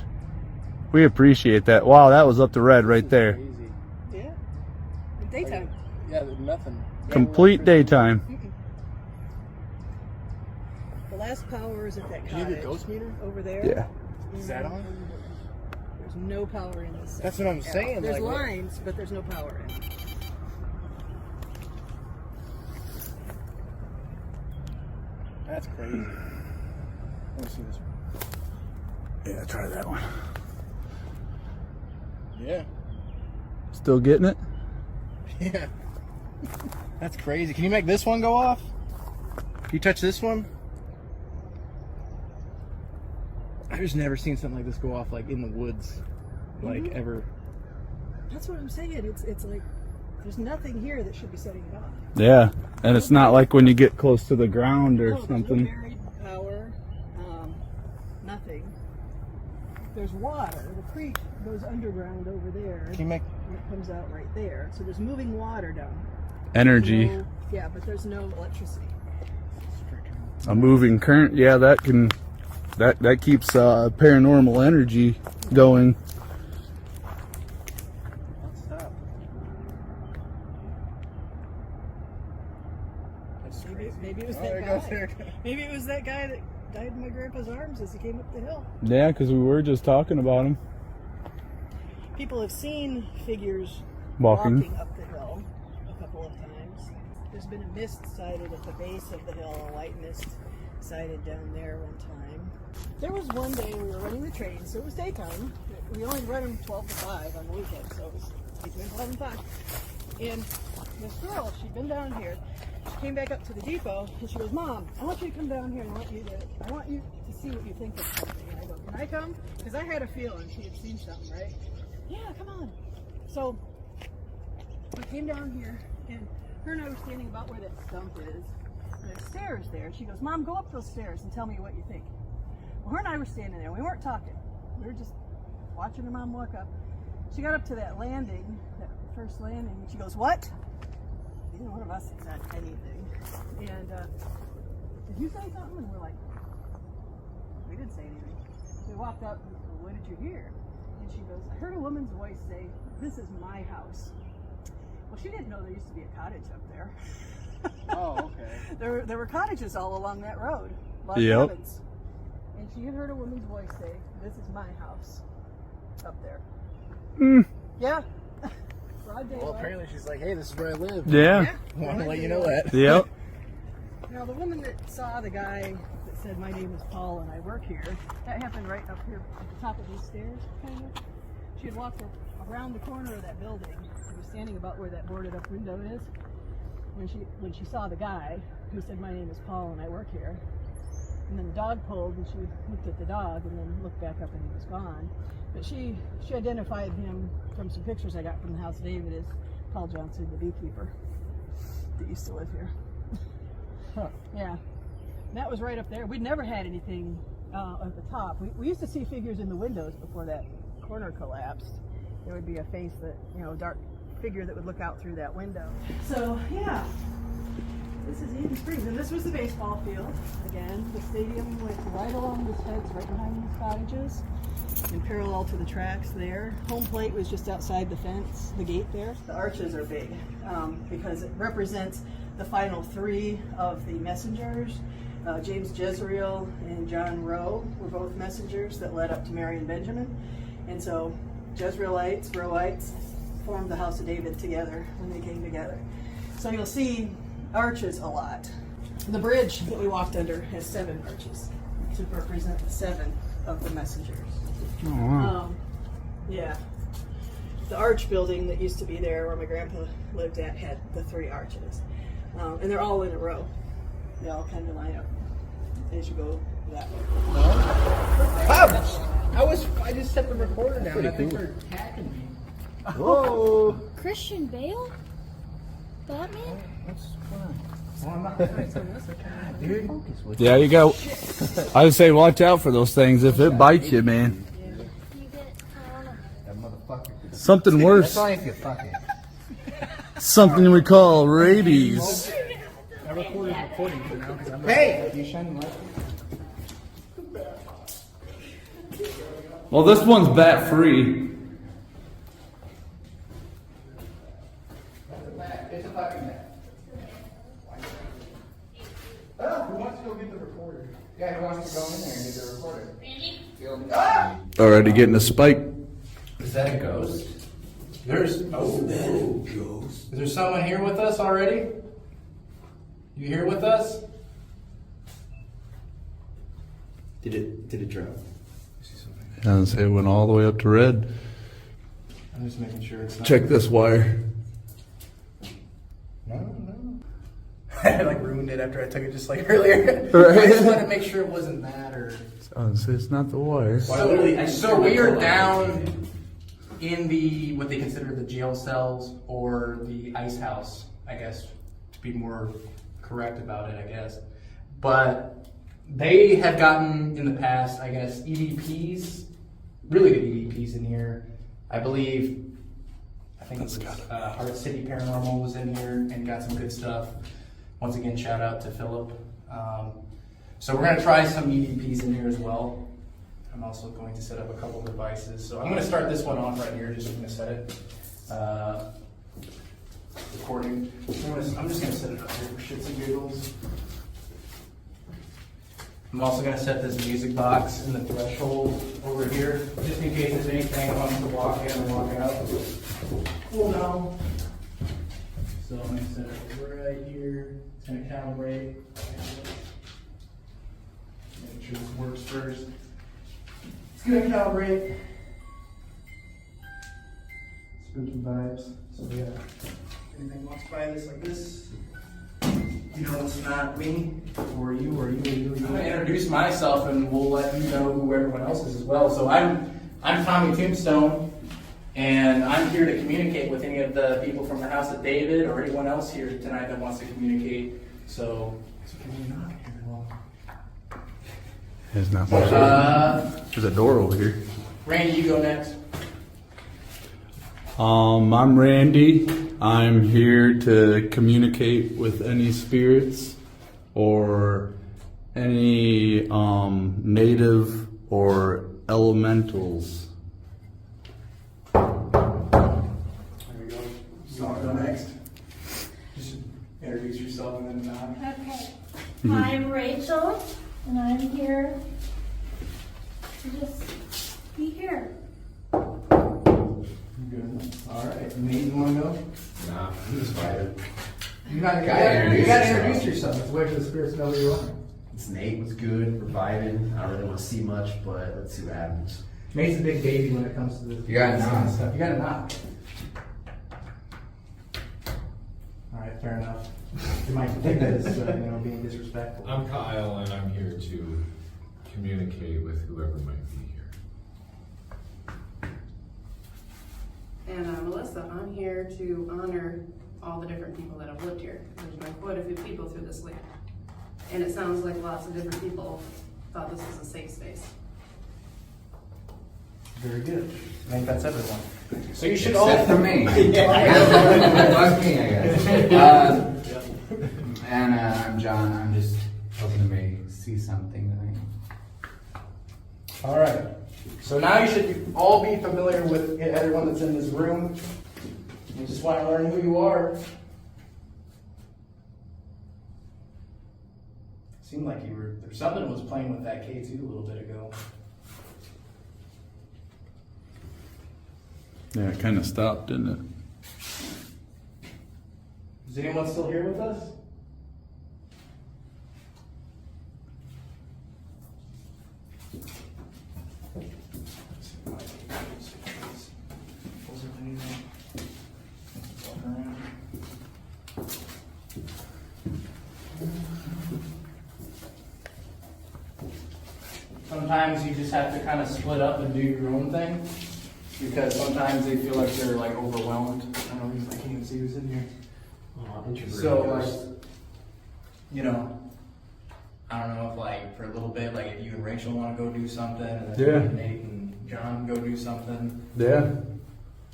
We appreciate that. Wow, that was up to red right there. Crazy. Yeah. In daytime. Yeah, there's nothing. Complete daytime. The last power is at that Can you do cottage ghost meter? over there. Yeah. Is that on? There's no power in this. That's what I'm saying. There's like, lines, but there's no power in. That's crazy. Let me see this one. Yeah, try that one. Yeah. Still getting it? Yeah. That's crazy. Can you make this one go off? Can you touch this one? I've just never seen something like this go off like in the woods. Like ever. That's what I'm saying. It's like there's nothing here that should be setting it off. Yeah, and it's not like when you get close to the ground or No, there's something. no buried power. Nothing. There's water. The creek goes underground over there. Can you make And it comes out right there. So there's moving water down. Energy. Yeah, but there's no electricity. A moving current. Yeah, that can. That keeps paranormal energy going. stop? That's crazy. Maybe it was Oh, that there it guy. goes, there it goes. Maybe it was that guy that died in my grandpa's arms as he came up the hill. Yeah, because we were just talking about him People have seen figures walking. up the hill a couple of times. There's been a mist sighted at the base of the hill, a white mist sighted down there one time. There was one day we were running the train, so it was daytime. We only run them 12 to 5 on the weekend, so it was between 12 and 5. And this girl, she'd been down here. She came back up to the depot, and she goes, "Mom, I want you to come down here, and I want you to see what you think of something." And I go, "Can I come?" Because I had a feeling she had seen something, right? Yeah, come on. So came down here, and her and I were standing about where that stump is. And there's stairs there. She goes, Mom, go up those stairs and tell me what you think. Well, her and I were standing there. We weren't talking. We were just watching her mom walk up. She got up to that landing, that first landing, and she goes, what? Neither one of us said anything. And did you say something? And we're like, we didn't say anything. So we walked up and said, what did you hear? And she goes, I heard a woman's voice say, this is my house. Well, she didn't know there used to be a cottage up there. Oh, okay. There were cottages all along that road. Log Yep. cabins. And she had heard a woman's voice say, this is my house up there. Yeah. Broad daylight. Well, apparently she's like, hey, this is where I live. Yeah. I want to let you know that. Yep. Now, the woman that saw the guy that said, my name is Paul and I work here, that happened right up here at the top of these stairs, kind of. She had walked around the corner of that building. She was standing about where that boarded up window is. When she saw the guy who said, my name is Paul and I work here. And then the dog pulled and she looked at the dog and then looked back up and he was gone. But she identified him from some pictures I got from the house David as Paul Johnson, the beekeeper that used to live here. Huh. Yeah. And that was right up there. We'd never had anything at the top. We used to see figures in the windows before that corner collapsed. There would be a face that, dark figure that would look out through that window. So, yeah. This is Eden Springs, and this was the baseball field. Again, the stadium went right along this fence, right behind these cottages, and parallel to the tracks there. Home plate was just outside the fence, the gate there. The arches are big because it represents the final three of the messengers. James Jezreel and John Rowe were both messengers that led up to Mary and Benjamin. And so Jezreelites, Rowites formed the House of David together when they came together. So you'll see arches a lot. The bridge that we walked under has 7 arches to represent the 7 of the messengers. Oh, wow. Yeah. The arch building that used to be there where my grandpa lived at had the 3 arches. And they're all in a row. They all kind of line up as you go that way. I just set the recorder down. I think they're attacking me. Whoa. Christian Bale? Batman? Yeah, you go. I would say watch out for those things if it bites you, man. You get, I don't know. Something worse. Something we call rabies. I recorded recording for now because I'm Well, this one's bat free. Who wants to go get the recorder? Yeah, who wants to go in there and get the recorder? Randy? Already getting a spike. Is that a ghost? There's Is there someone here with us already? You here with us? Did it drop? And it went all the way up to red. I'm just making sure it's not. Check this wire. No. I ruined it after I took it just like earlier. Right. I just wanted to make sure it wasn't that or. It's not the wire. So we are down in the what they consider the jail cells or the ice house, I guess, to be more correct about it, I guess. But they have gotten in the past, I guess, e.v.ps, really good e.v.ps in here. I believe, I think it was Heart City Paranormal was in here and got some good stuff. Once again, shout out to Philip. So we're going to try some e.v.ps in here as well. I'm also going to set up a couple devices. So I'm going to start this one off right here, just going to set it. Recording. I'm just going to set it up here for shits and giggles. I'm also going to set this music box in the threshold over here, just in case there's anything that wants to walk in or walk out. Cool down. So I'm going to set it right here. It's going to calibrate. Make sure this works first. It's going to calibrate. Spooky vibes. So yeah, anything walks by this like this, you know it's not me, or you, or you, or you, or you. I'm going to introduce myself and we'll let you know who everyone else is as well. So I'm Tommy Tombstone, And I'm here to communicate with any of the people from the House of David or anyone else here tonight that wants to communicate. So can you knock here? There's not much. There's a door over here. Randy, you go next. I'm Randy. I'm here to communicate with any spirits or any native or elementals. There we go. So I'll go next. Just introduce yourself and then nod. Okay. I'm Rachel, and I'm here to just be here. Good. All right. Nate, you want to go? Nah, I'm just fighting. You gotta introduce yourself. It's way for the spirits to know who you are. It's Nate. Was good. We're vibing. I don't really want to see much, but let's see what happens. Nate's a big baby when it comes to this. You gotta this kind of knock. stuff. You gotta knock. All right, fair enough. You might think that it's being disrespectful. I'm Kyle, and I'm here to communicate with whoever might be here. And I'm Melissa. I'm here to honor all the different people that have lived here. There's been quite a few people through this land. And it sounds like lots of different people thought this was a safe space. Very good. I think that's everyone. So you should all. Except for me. Fuck me, I guess. And I'm John. I'm just hoping to maybe see something tonight. All right. So now you should all be familiar with everyone that's in this room. You just want to learn who you are. Seemed like you were. Something was playing with that K2 a little bit ago. Yeah, it kind of stopped, didn't it? Is anyone still here with us? Sometimes you just have to kind of split up and do your own thing, because sometimes they feel like they're like overwhelmed. I don't know, I can't even see who's in here. So like, I don't know if like for a little bit, like if you and Rachel want to go do something, and then Nate and John go do something. Yeah.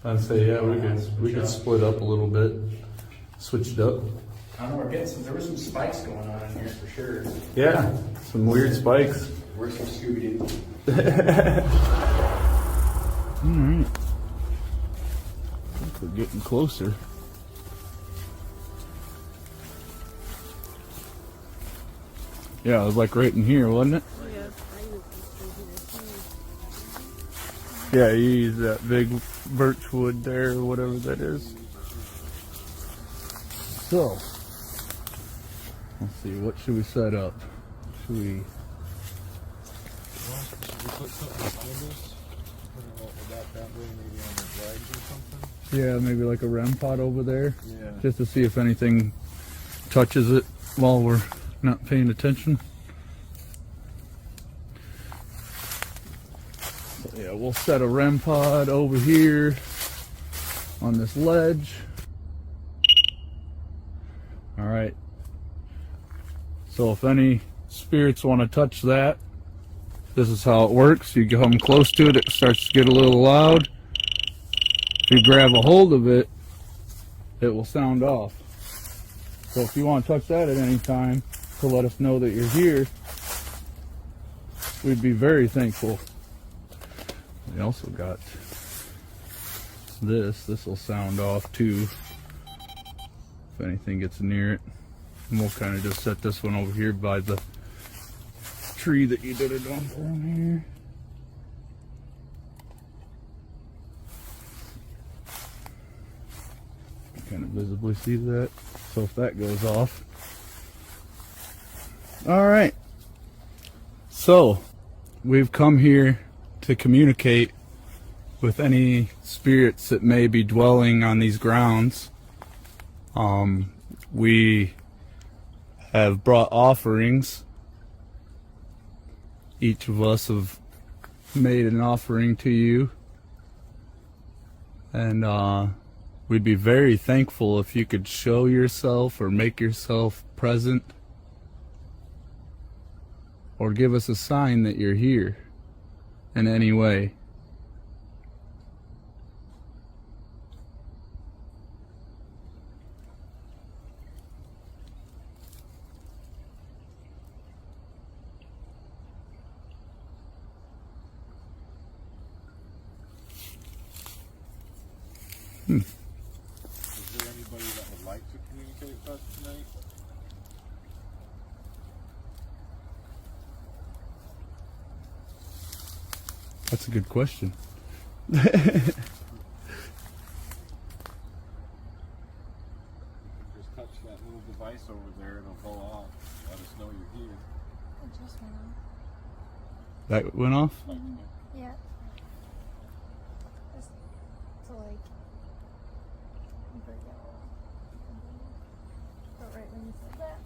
I'd say we could split up a little bit, switch it up. I don't know, we're getting there were some spikes going on in here for sure. Yeah, some weird spikes. We're some Scooby-Doo. Alright. I think we're getting closer. Yeah, it was like right in here, wasn't it? Yeah, you use that big birch wood there, or whatever that is. So, let's see, what should we set up? Should we... Put something behind us? That way, maybe on the flags or something? Yeah, maybe like a REM pod over there. Yeah. Just to see if anything touches it while we're not paying attention. So yeah, we'll set a REM pod over here on this ledge. Alright. So if any spirits want to touch that, this is how it works. You come close to it, it starts to get a little loud. If you grab a hold of it, it will sound off. So if you want to touch that at any time to let us know that you're here, we'd be very thankful. We also got this. This will sound off too if anything gets near it. And we'll kind of just set this one over here by the tree that you did it on down here. You kind of visibly see that. So if that goes off. Alright. So we've come here to communicate with any spirits that may be dwelling on these grounds. We have brought offerings. Each of us have made an offering to you And we'd be very thankful if you could show yourself or make yourself present or give us a sign that you're here in any way. Is there anybody that would like to communicate with us tonight? That's a good question. Just touch that little device over there, it'll go off. Let us know you're here. It just went on. That went off? Yeah. Just to like break it all. But right when you said that.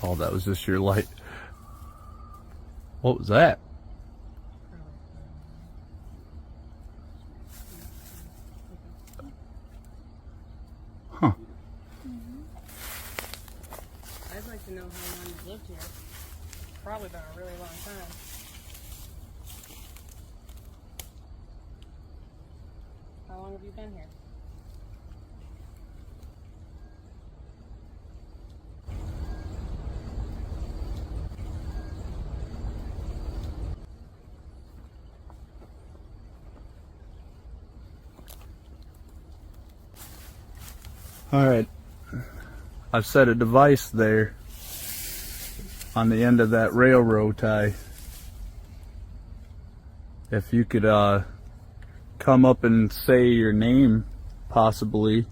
Oh, that was just your light. What was that? Huh. I'd like to know how long you've lived here. Probably been a really long time. How long have you been here? Alright. I've set a device there on the end of that railroad tie. If you could come up and say your name, possibly.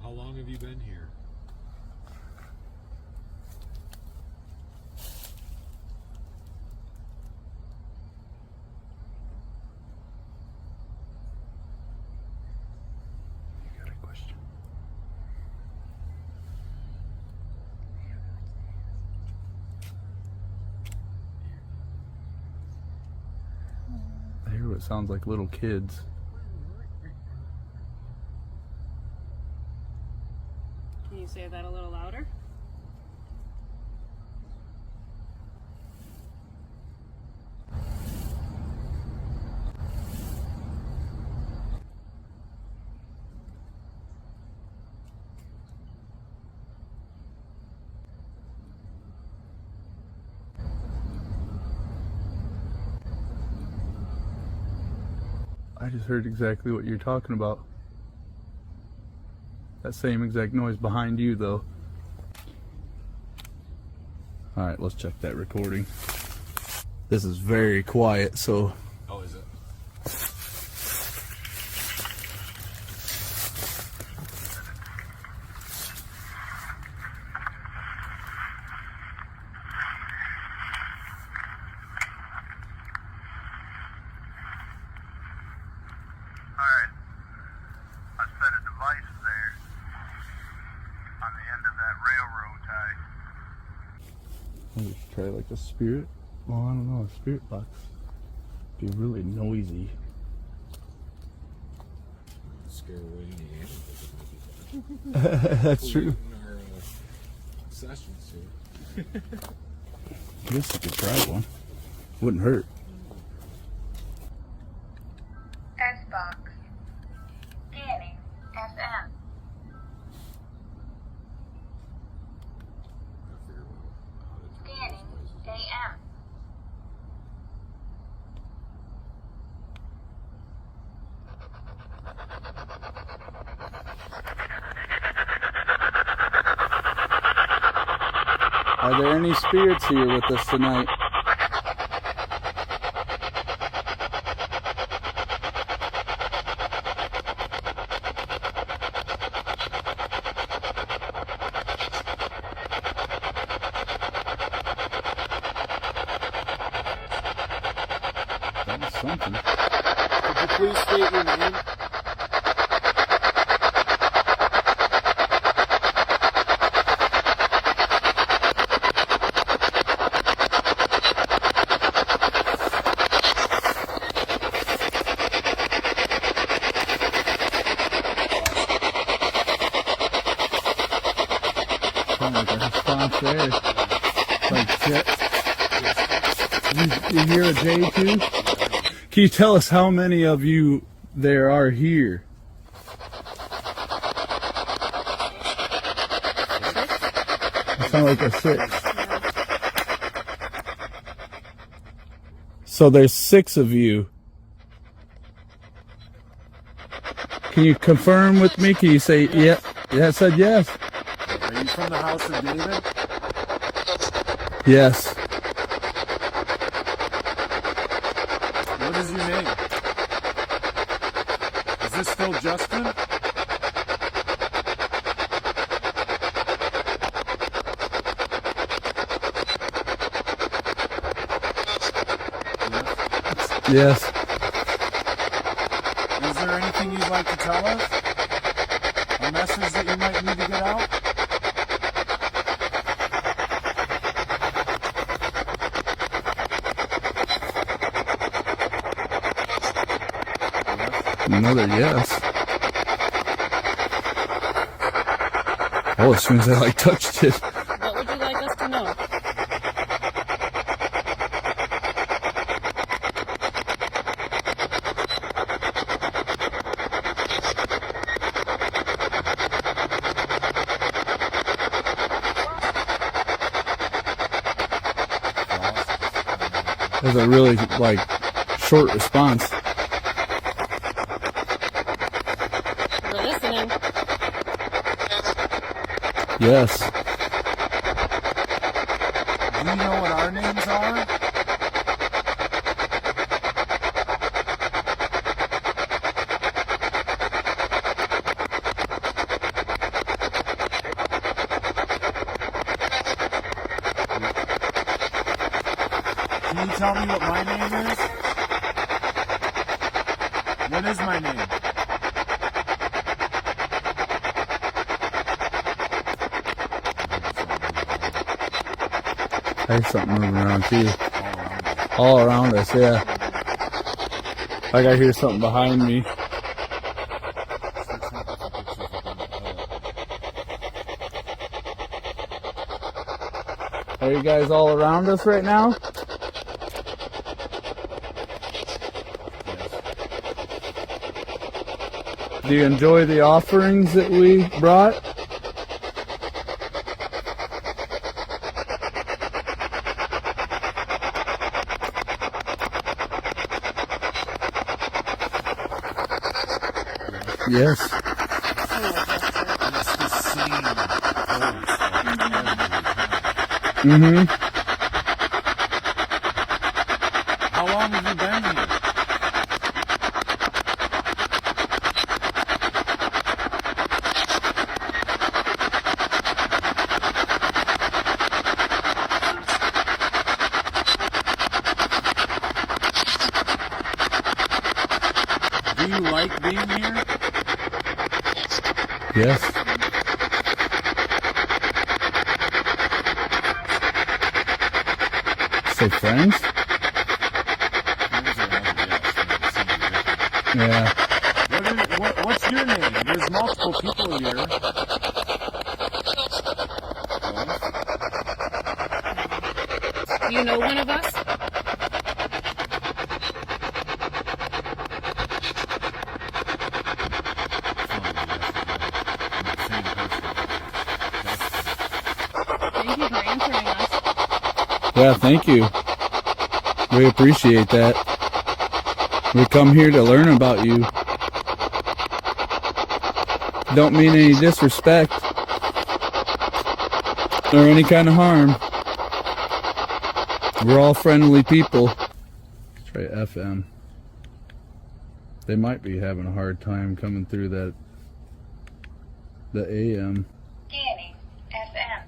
How long have you been here? I hear what sounds like little kids. Can you say that a little louder? I just heard exactly what you're talking about. That same exact noise behind you, though. Alright, let's check that recording. This is very quiet, so... Oh, is it? Alright. I set a device there on the end of that railroad tie. I'll just try like a spirit. Well, I don't know, a spirit box. Be really noisy. Scare away any animals. That's true. Our sessions here. I guess you could try one. Wouldn't hurt. S-Box. Scanning. FM. Scanning. AM. Are there any spirits here with us tonight? That was something. please state your name? Sound like a response there. Like shit. You hear a J too? Can you tell us how many of you there are here? It sounds like a 6. So there's 6 of you. Can you confirm with me? Can you say yeah? Yeah, I said yes. Are you from the house of David? Yes. What is your name? Is this still Justin? Yes. Is there anything you'd like to tell us? A message that you might need to get out? Another yes. Oh, as soon as I touched it. What would you like us to know? That was a really short response. We're listening. Yes. Do you know what our names are? Can you tell me what my name is? What is my name? There's something moving around too. All around us, yeah. Like I hear something behind me. Are you guys all around us right now? Do you enjoy the offerings that we brought? Yes. Mm-hmm. How long have you been here? Do you like being here? Yes. Say friends? Yeah. What's your name? There's multiple people here. Do you know one of us? Thank you for answering us. Yeah, thank you. We appreciate that. We come here to learn about you. Don't mean any disrespect or any kind of harm. We're all friendly people. Let's try FM. They might be having a hard time coming through the AM. Scanning FM.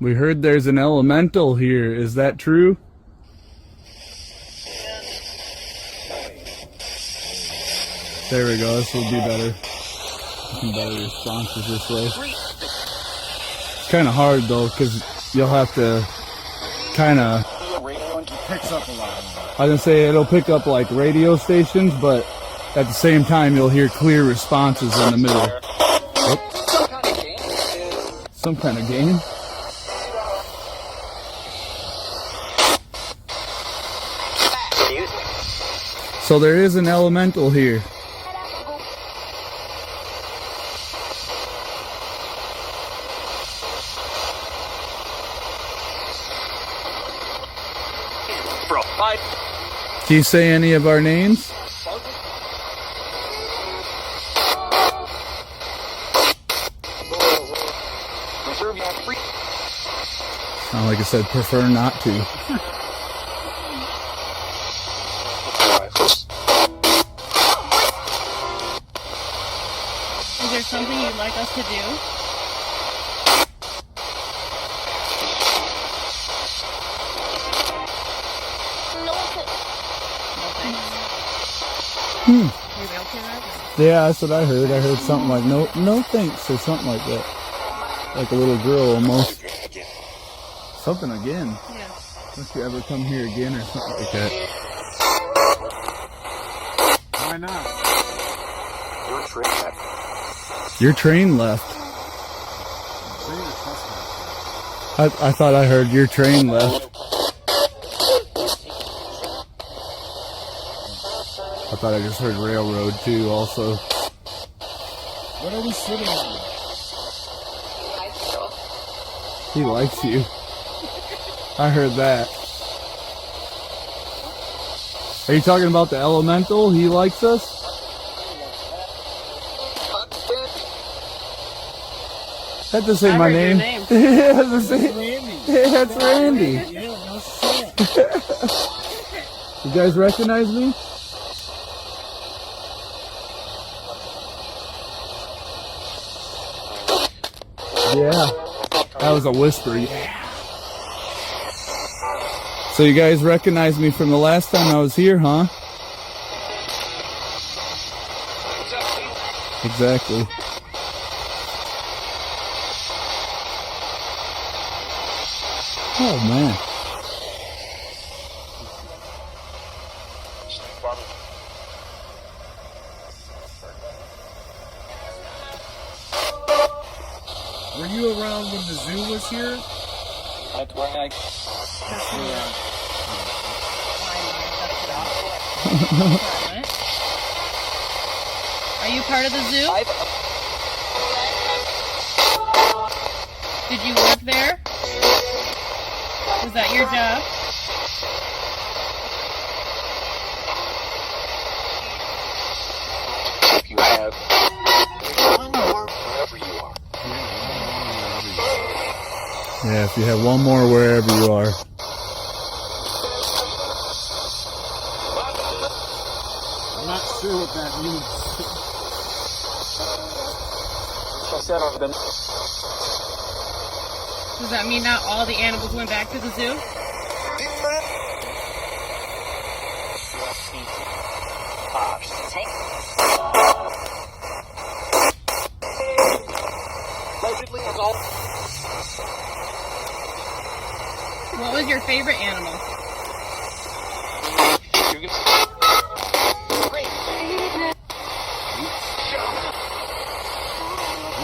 We heard there's an elemental here. Is that true? There we go. This will be better. Some better responses this way. It's kind of hard though, because you'll have to kind of. Picks up a lot. I was gonna say it'll pick up like radio stations, but at the same time you'll hear clear responses in the middle. Some kind of game. So there is an elemental here. Can you say any of our names? Like I said, prefer not to. Is there something you'd like us to do? Yeah, that's what I heard. I heard something like no thanks or something like that. Like a little girl almost. Something again. Yeah. Unless you ever come here again or something like that. Why not? Your train left. I thought I heard your train left. I thought I just heard railroad too also. What are we sitting on? He likes you. I heard that. Are you talking about the elemental? He likes us? That doesn't say my name. Yeah, that's Randy. Yeah, that's Randy. You guys recognize me? Yeah. That was a whisper. Yeah. So you guys recognize me from the last time I was here, huh? Exactly. Oh man. Were you around when the zoo was here? That's why I... Are you part of the zoo? Did you work there? Was that your job? If you have... wherever you are. Yeah, if you have one more wherever you are. I'm not sure what that means. Does that mean not all the animals went back to the zoo? What was your favorite animal?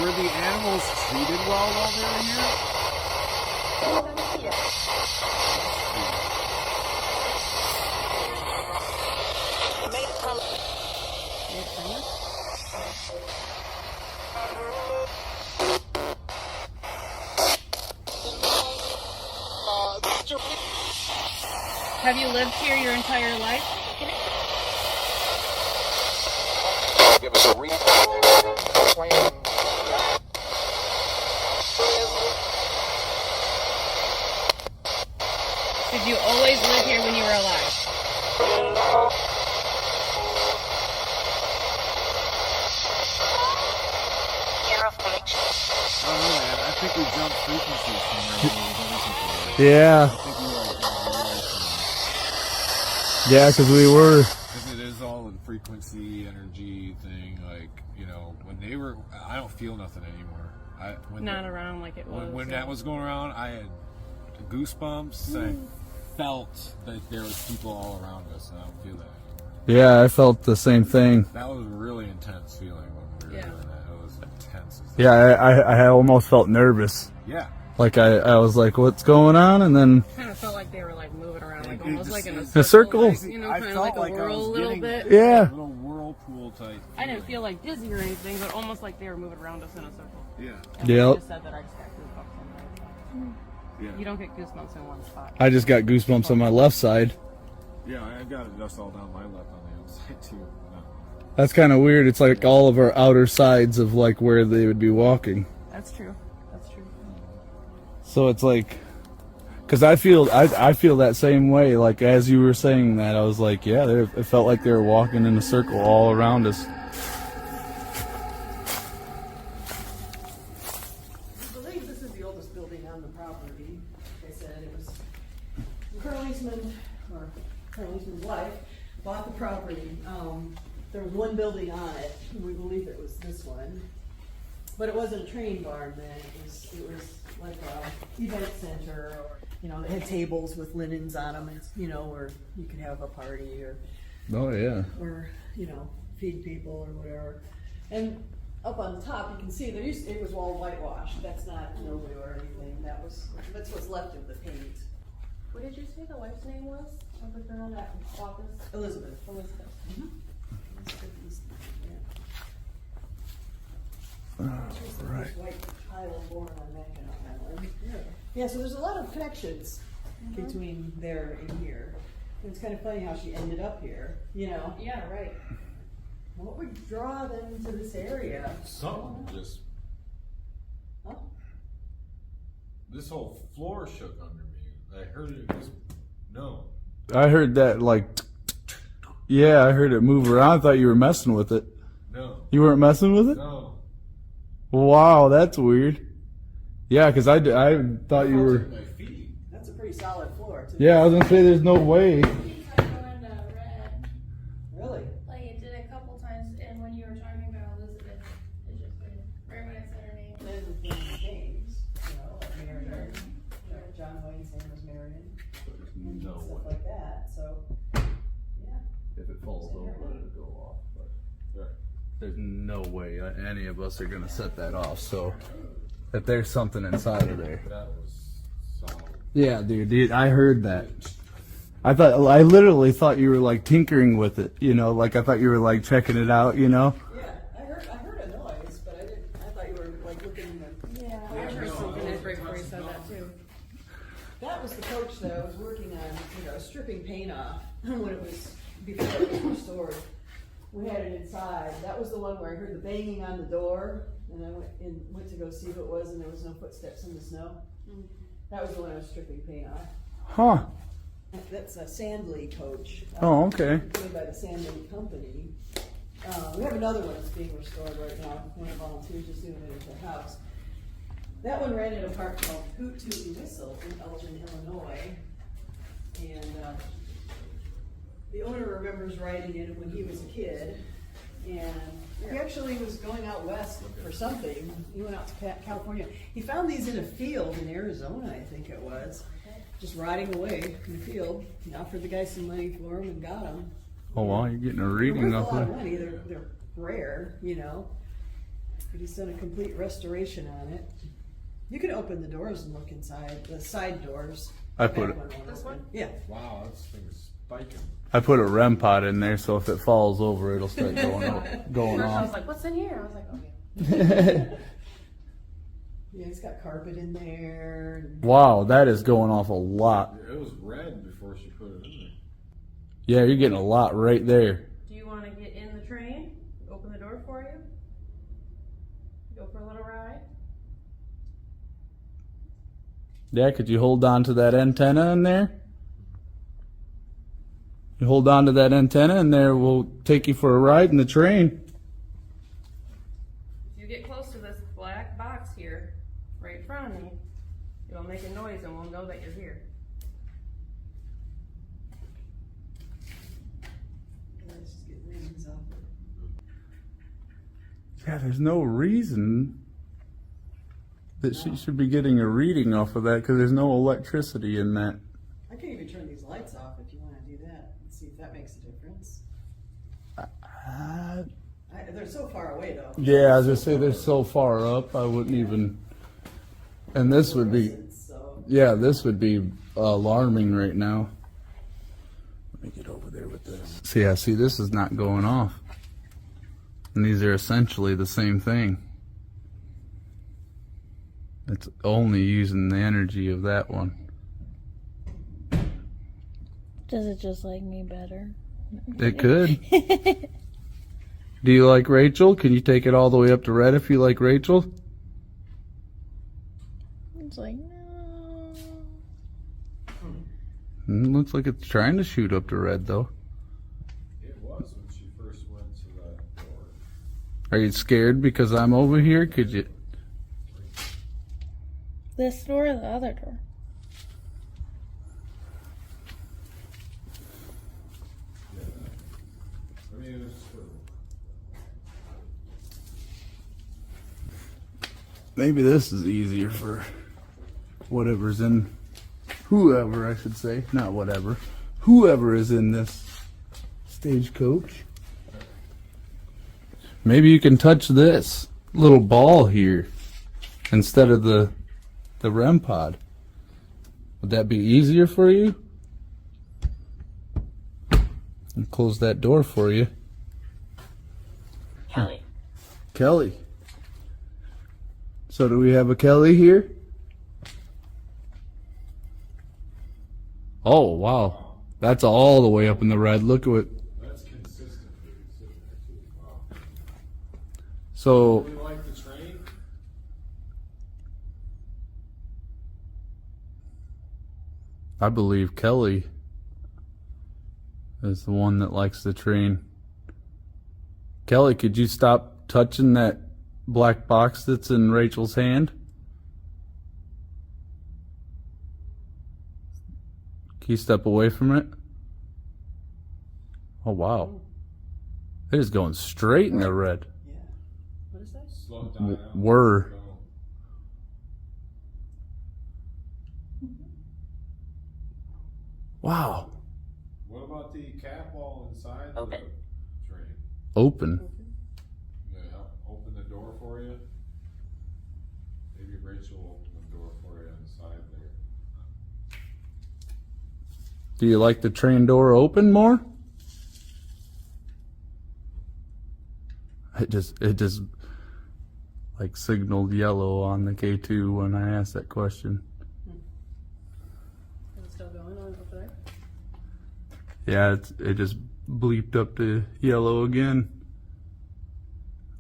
Were the animals treated well while they were here? Have you lived here your entire life? Give us a read. Did you always live here when you were alive? I don't know, man. I think we jumped frequencies somewhere. Yeah. Yeah, because we were. Because it is all in frequency, energy thing. Like, you know, when they were, I don't feel nothing anymore. Not around like it was. When that was going around, I had goosebumps. I felt that there was people all around us, and I don't feel that anymore. Yeah, I felt the same thing. That was a really intense feeling when we were doing that. It was intense. Yeah, I almost felt nervous. Yeah. Like I was like, what's going on? And then Kind of felt like they were like moving around, like almost like in a a circle. like, you know, kind of like a whirl a little bit. Yeah. A little whirlpool type. I didn't feel like dizzy or anything, but almost like they were moving around us in a circle. Yeah. And when Yep. you just said that, I just got goosebumps on my side. Yeah. You don't get goosebumps in one spot. I just got goosebumps on my left side. Yeah, I got it just all down my left on the outside too. No. That's kind of weird. It's like all of our outer sides of like where they would be walking. That's true. That's true. So it's like, cause I feel that same way. Like as you were saying that, I was like, yeah, it felt like they were walking in a circle all around us. I believe this is the oldest building on the property. Like I said, it was Colonel Eastman, or Colonel Eastman's wife, bought the property. There was one building on it, and we believe it was this one. But it wasn't a train barn then. It was like a event center, or, you know, they had tables with linens on them, and, you know, where you could have a party Oh yeah. or, you know, feed people or whatever. And up on the top, you can see it was all whitewashed. That's not mildew or anything. That's what's left of the paint. What did you say the wife's name was of the girl that bought this? Elizabeth. Elizabeth. Right. White tile born on Mackinac Island. Yeah, so there's a lot of connections between there and here. And it's kind of funny how she ended up here, you know? Yeah, right. What would draw them to this area? Something just. Huh? This whole floor shook under me. I heard it just. No. I heard that like, yeah, I heard it move around. I thought you were messing with it. No. You weren't messing with it? No. Wow, that's weird. Yeah, because I thought you were. My feet. That's a pretty solid floor, too. Yeah, I was gonna say there's no way. Really? Like it did a couple times, and when you were talking about Elizabeth, it just did. Right when I said her name. Then the names, you know, like Marion, John Wayne's name was Marion, and No stuff way. like that, so, yeah. If it falls over, it'll go off. But there's no way any of us are gonna set that off. So if there's something inside of there. That was solid. Yeah, dude, I heard that. I literally thought you were like tinkering with it, you know, like I thought you were like checking it out, you know. Yeah, I heard a noise, but I thought you were like looking in the. Yeah, I heard something right before you said that too. That was the coach that I was working on, you know, stripping paint off when it was, before it was restored. We had it inside. That was the one where I heard the banging on the door, and I went to go see who it was, and there was no footsteps in the snow. That was the one I was stripping paint off. Huh. That's a Sandley coach. Oh, okay. Made by the Sandley company. We have another one that's being restored right now. One of the volunteers is doing it at their house. That one ran in a park called Hoot Toot Whistle in Elgin, Illinois. And the owner remembers riding it when he was a kid. And he actually was going out west for something. He went out to California. He found these in a field in Arizona, I think it was. Just riding away in the field. He offered the guy some money for them and got them. Oh wow, you're getting a They're reading worth up a lot of there. money. They're rare, you know. But he's done a complete restoration on it. You can open the doors and look inside, the side doors. I put it. This one? Yeah. Wow, this thing is spiking. I put a REM pod in there, so if it falls over, it'll start going going First I was off. like, what's in here? I was like, okay. Yeah, it's got carpet in there. Wow, that is going off a lot. It was red before she put it in there. Yeah, you're getting a lot right there. Do you want to get in the train? Open the door for you? Go for a little ride? Yeah, could you hold on to that antenna in there? You hold on to that antenna and there, we'll take you for a ride in the train. If you get close to this black box here, right in front of me, it'll make a noise and we'll know that you're here. Let's just get rings Yeah, there's no reason that she should be getting a reading off of that because there's no electricity in that. I can even turn these lights off if you want to do that and see if that makes a difference. They're so far away though. Yeah, I was gonna say they're so far up, I wouldn't even. And this would be, yeah, this would be alarming right now. Let me get over there with this. See, yeah, see, this is not going off. And these are essentially the same thing. It's only using the energy of that one. Does it just like me better? It could. Do you like Rachel? Can you take it all the way up to red if you like Rachel? It's like, no. Looks like it's trying to shoot up to red though. It was when she first went to that door. Are you scared because I'm over here? Could you? This door or the other door? I mean, it's true. Maybe this is easier for whatever's in, whoever I should say, not whatever, whoever is in this stagecoach. Maybe you can touch this little ball here instead of the REM pod. Would that be easier for you? And close that door for you. Kelly. Kelly. So do we have a Kelly here? Oh, wow. That's all the way up in the red. Look at what. That's consistent. Wow. So. Do we like the train? I believe Kelly is the one that likes the train. Kelly, could you stop touching that black box that's in Rachel's hand? Can you step away from it? Oh, wow. It is going straight in the red. Yeah. What is that? Slow it down. Were. Wow. What about the cat wall inside the train? Open. Yeah, open the door for you. Maybe Rachel will open the door for you inside there. Do you like the train door open more? It just like signaled yellow on the K2 when I asked that question. Is it still going on over there? Yeah, it just bleeped up to yellow again.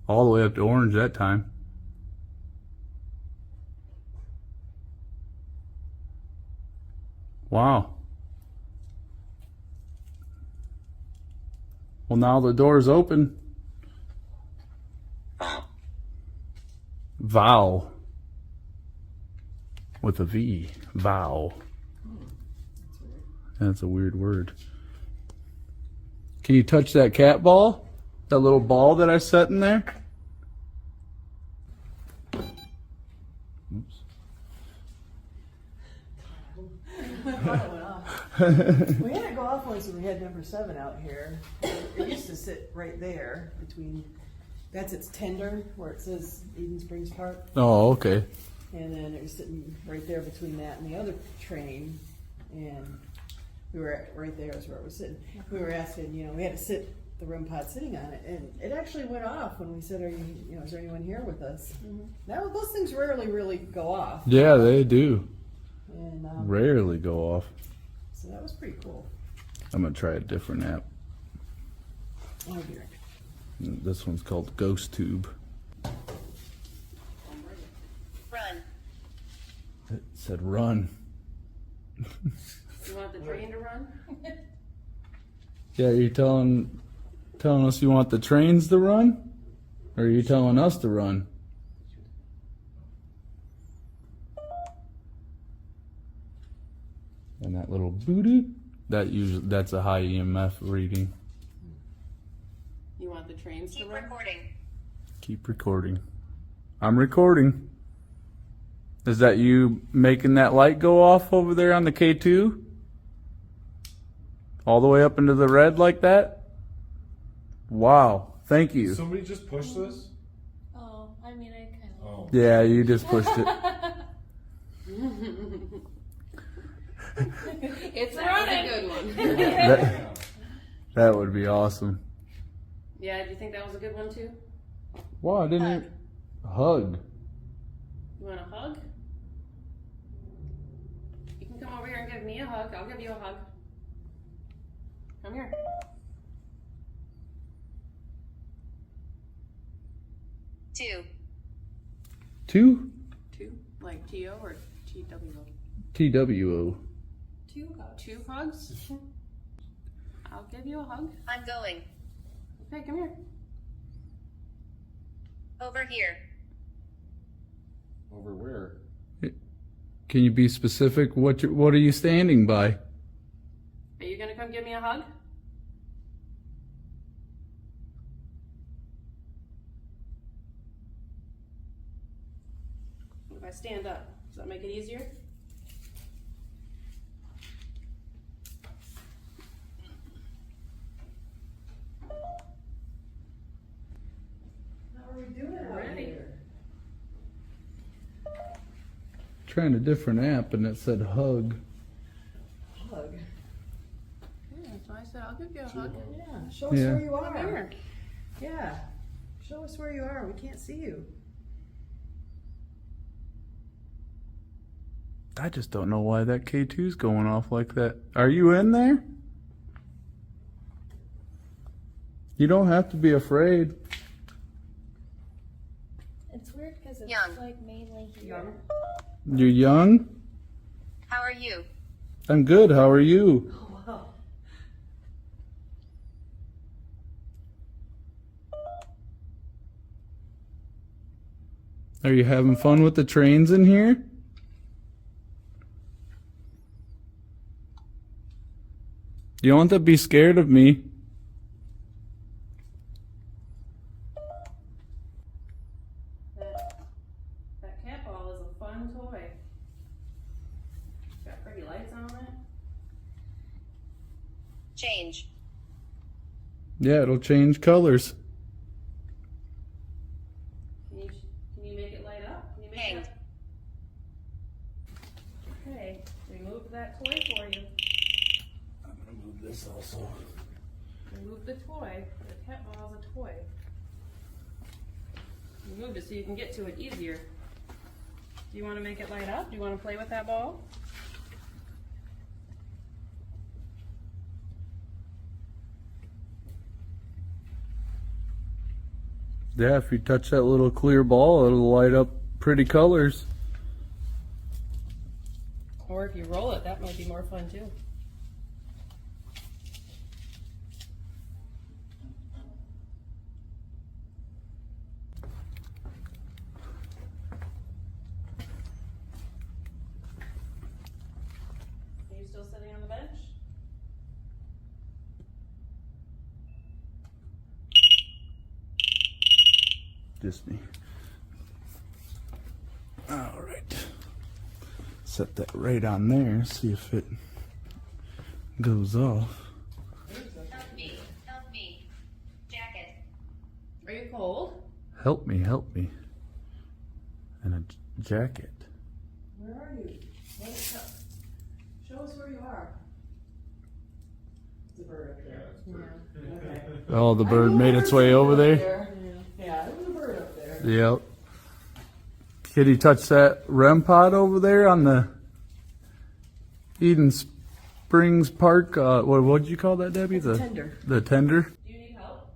All the way up to orange that time. Wow. Well, now the door's open. Vow. With a V. Vow. That's a weird word. Can you touch that cat ball? That little ball that I set in there? Oops. We had it go off once when we had number 7 out here. It used to sit right there between, that's its tender where it says Eden Springs Park. Oh, okay. And then it was sitting right there between that and the other train. And we were right there is where it was sitting. We were asking, we had to sit the REM pod sitting on it, and it actually went off when we said, "Are you, is there anyone here with us?" Now those things rarely really go off. Yeah, they do. And Rarely go off. so that was pretty cool. I'm gonna try a different app. Oh dear. This one's called Ghost Tube. Run. It said run. You want the train to run? Yeah, you telling us you want the trains to run? Or are you telling us to run? And that little booty, that's a high EMF reading. You want the trains to Keep run? recording. Keep recording. I'm recording. Is that you making that light go off over there on the K2? All the way up into the red like that? Wow. Thank you. Somebody just push this? Oh, I mean, I kind of. Oh. Yeah, you just pushed it. It's running. A good one. That would be awesome. Yeah, do you think that was a good one too? Wow, I didn't even... Hug. You want a hug? You can come over here and give me a hug. I'll give you a hug. Come here. Two. Two? Two? Like T-O or T-W-O? TWO. Two hugs? I'll give you a hug. I'm going. Okay, come here. Over here. Over where? Can you be specific? What are you standing by? Are you gonna come give me a hug? If I stand up, does that make it easier? How are we doing out Ready. here? Trying a different app and it said hug. Hug. Yeah, so I said I'll give you a hug. Yeah, show us Yeah. where you Come are. here. Yeah, show us where you are. We can't see you. I just don't know why that K2's going off like that. Are you in there? You don't have to be afraid. It's weird because it's Young. like mainly here. Young. You're young? How are you? I'm good. How are you? Oh, wow. Are you having fun with the trains in here? You don't have to be scared of me. That cat ball is a fun toy. It's got pretty lights on it. Change. Yeah, it'll change colors. Can you make it light up? Can you make Hang. it? Okay, remove that toy for you. I'm gonna move this also. Remove the toy. The cat ball is a toy. Remove it so you can get to it easier. Do you want to make it light up? Do you want to play with that ball? Yeah, if you touch that little clear ball, it'll light up pretty colors. Or if you roll it, that might be more fun too. Are you still sitting on the bench? Just me. All right. Set that right on there. See if it goes off. Help me. Help me. Jacket. Are you cold? Help me, help me. And a jacket. Where are you? Let us up. Show us where you are. There's a bird up there. Yeah. Okay. Oh, the bird made its way over there. Yeah, there was a bird up there. Yep. Could he touch that REM pod over there on the Eden Springs Park? What did you call that, Debbie? It's a tender. The tender? Do you need help?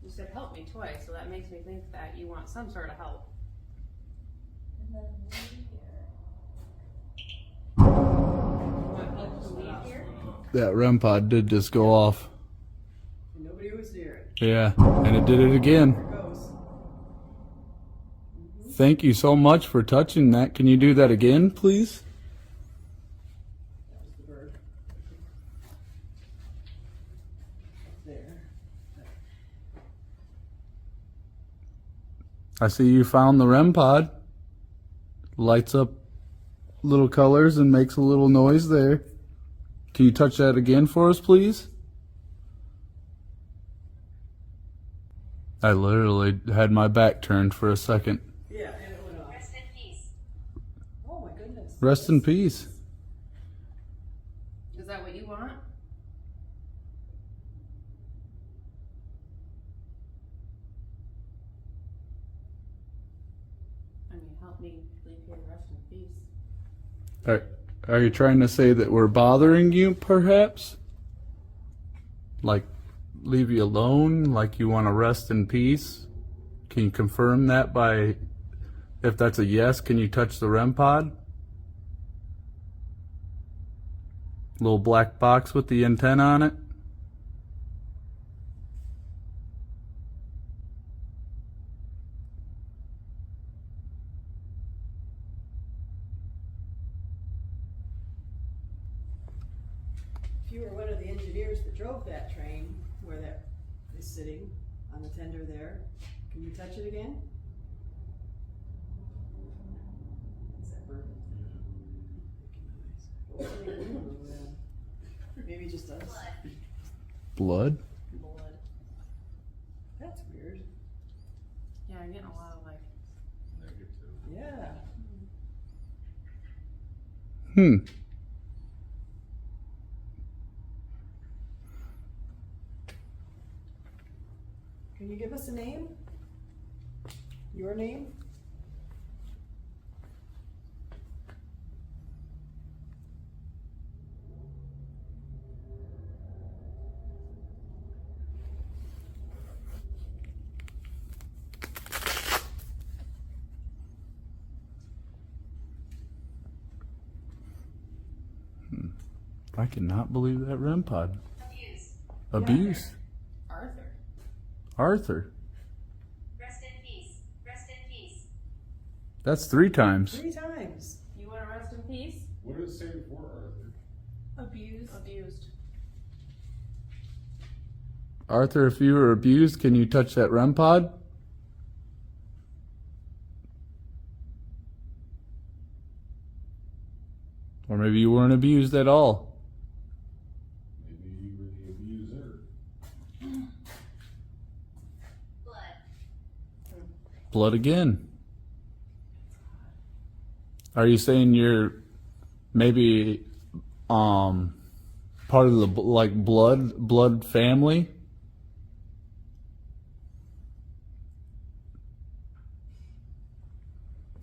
You said help me twice, so that makes me think that you want some sort of help. And then leave here. You want help to leave here? That REM pod did just go off. Nobody was near it. Yeah, and it did it again. There it goes. Thank you so much for touching that. Can you do that again, please? That was the I see you found the REM pod. Lights up little colors and makes a little noise there. Can you touch that again for us, please? I literally had my back turned for a second. Yeah, and it went off. Rest in peace. Oh my goodness. Rest in peace. Is that what you want? I mean, help me leave here, rest in peace. Are you trying to say that we're bothering you, perhaps? Like, leave you alone? Like you want to rest in peace? Can you confirm that by, if that's a yes, can you touch the REM pod? Little black box with the antenna on it? If you were one of the engineers that drove that train, where that is sitting on the tender there, can you touch it again? Is that burning? Maybe just us. Blood? Blood. That's weird. Yeah, I'm getting a lot of like. Yeah. Can you give us a name? Your name? I cannot believe that REM pod. Abuse. Abuse? Arthur. Arthur. Rest in peace. Rest in peace. That's 3 times. 3 times. You want to rest in peace? What does it say for Arthur? Abused. Abused. Arthur, if you were abused, can you touch that REM pod? Or maybe you weren't abused at all. Maybe you were the abuser. Blood. Blood again. Are you saying you're maybe part of the like blood family?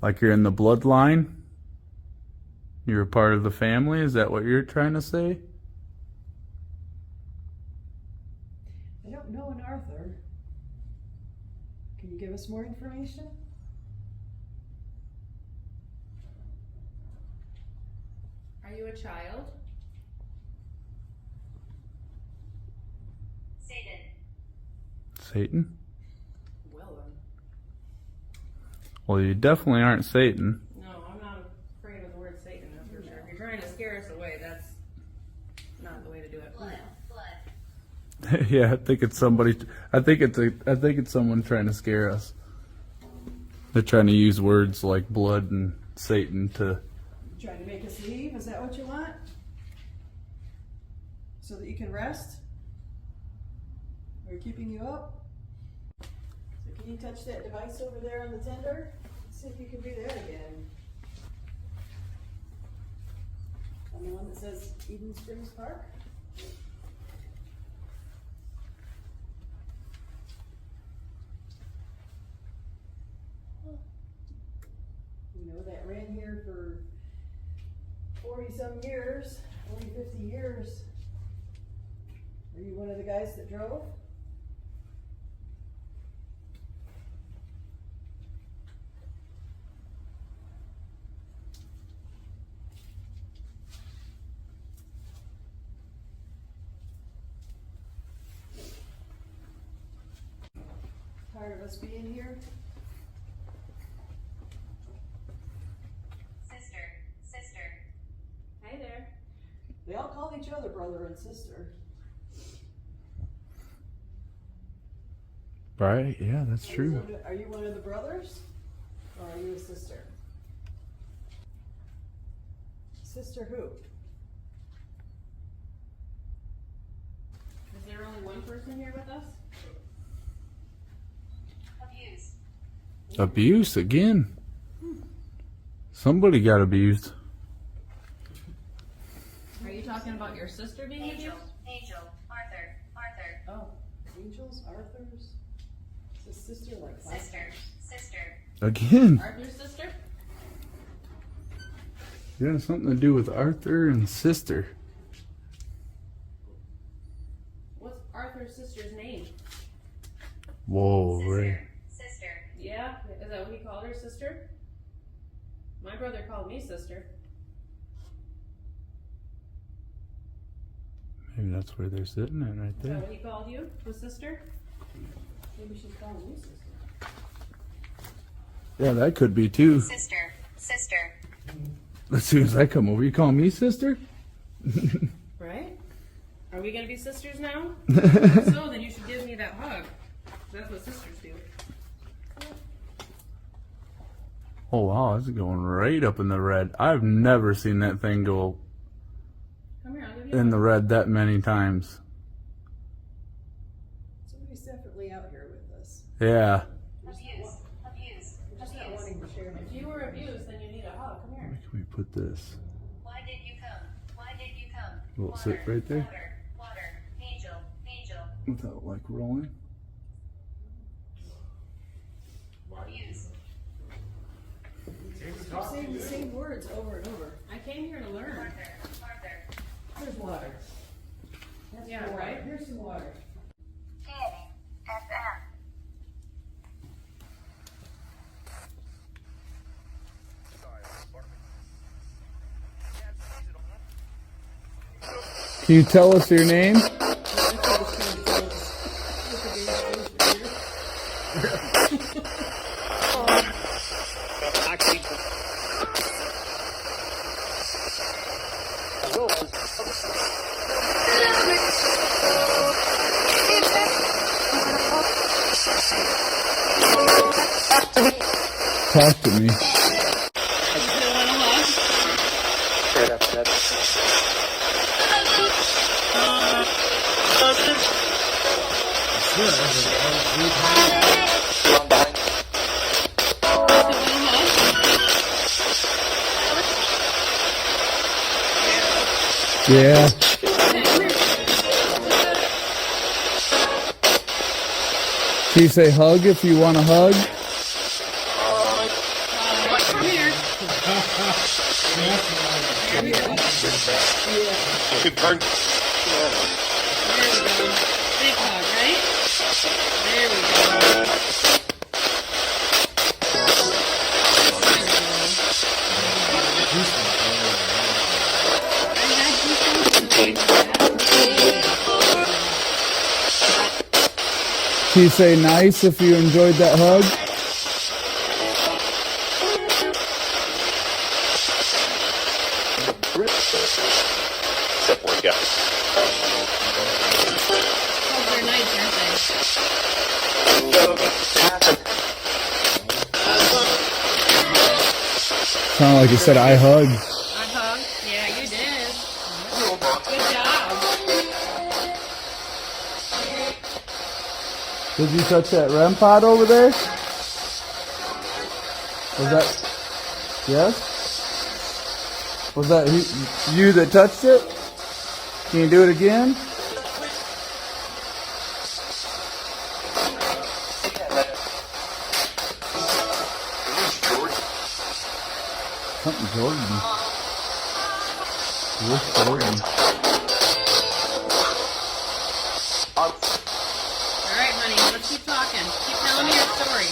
Like you're in the bloodline? You're a part of the family? Is that what you're trying to say? I don't know an Arthur. Can you give us more information? Are you a child? Satan. Satan? Well then. Well, you definitely aren't Satan. No, I'm not afraid of the word Satan, that's for sure. If you're trying to scare us away, that's not the way to do it. Blood. Blood. Yeah, I think it's somebody. I think it's someone trying to scare us. They're trying to use words like blood and Satan to. Trying to make us leave? Is that what you want? So that you can rest? We're keeping you up? So can you touch that device over there on the tender? Let's see if you can do that again. On the one that says Eden Springs Park? You know, that ran here for 40-some years, 40, 50 years. Are you one of the guys that drove? Tired of us being here? Sister. Hey there. They all call each other brother and sister. Right? Yeah, that's true. Are you one of the brothers? Or are you a sister? Sister who? Is there only one person here with us? Abuse. Abuse again. Somebody got abused. Are you talking about your sister being Angel. abused? Angel. Arthur. Arthur. Oh, Angels, Arthurs. Is a sister like Sister. Sister. Again. Arthur's sister? Yeah, something to do with Arthur and sister. What's Arthur's sister's name? Whoa, Sister. Ray. Sister. Yeah? Is that what he called her, sister? My brother called me sister. Maybe that's where they're sitting at right Is that there. what he called you? Was sister? Maybe she's calling me sister. Yeah, that could be too. Sister. Sister. As soon as I come over, you call me sister? Right? Are we gonna be sisters now? So then you should give me that hug. That's what sisters do. Oh wow, it's going right up in the red. I've never seen that thing go Come here, I'll give you in the red that many times. Somebody's definitely out here with us. Yeah. Abuse. Abuse. Just not Abuse. wanting to share. If you were abused, then you need a hug. Come here. Where can we put this? Why did you come? Why did you come? Will it sit right there? Water. Water. Angel. Angel. Without like rolling? Abuse. You're saying the same words over and over. I came here to learn. Arthur. Arthur. There's water. That's Yeah, water. right? Here's some water. FM. Can you tell us your name? Talk to me. Yeah. Can you say hug if you want a hug? Come here. There we go. Big hug, right? There we go. Can you say nice if you enjoyed that hug? Oh, they're nice, aren't Sounded like you said I hug. I hug? Yeah, you did. Good job. Did you touch that REM pod over there? Was that... Yes? Was that you that touched it? Can you do it again? Something Jordan. What's Jordan? Alright, honey, let's keep talking. Keep telling me your story.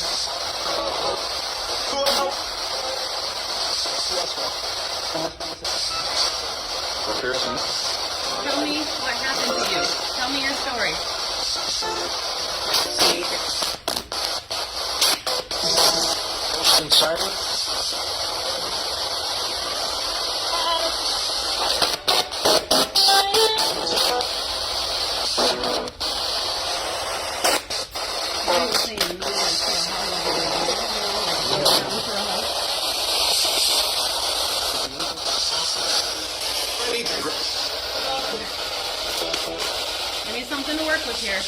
Tell me what happened to you. Tell me your story. work with here?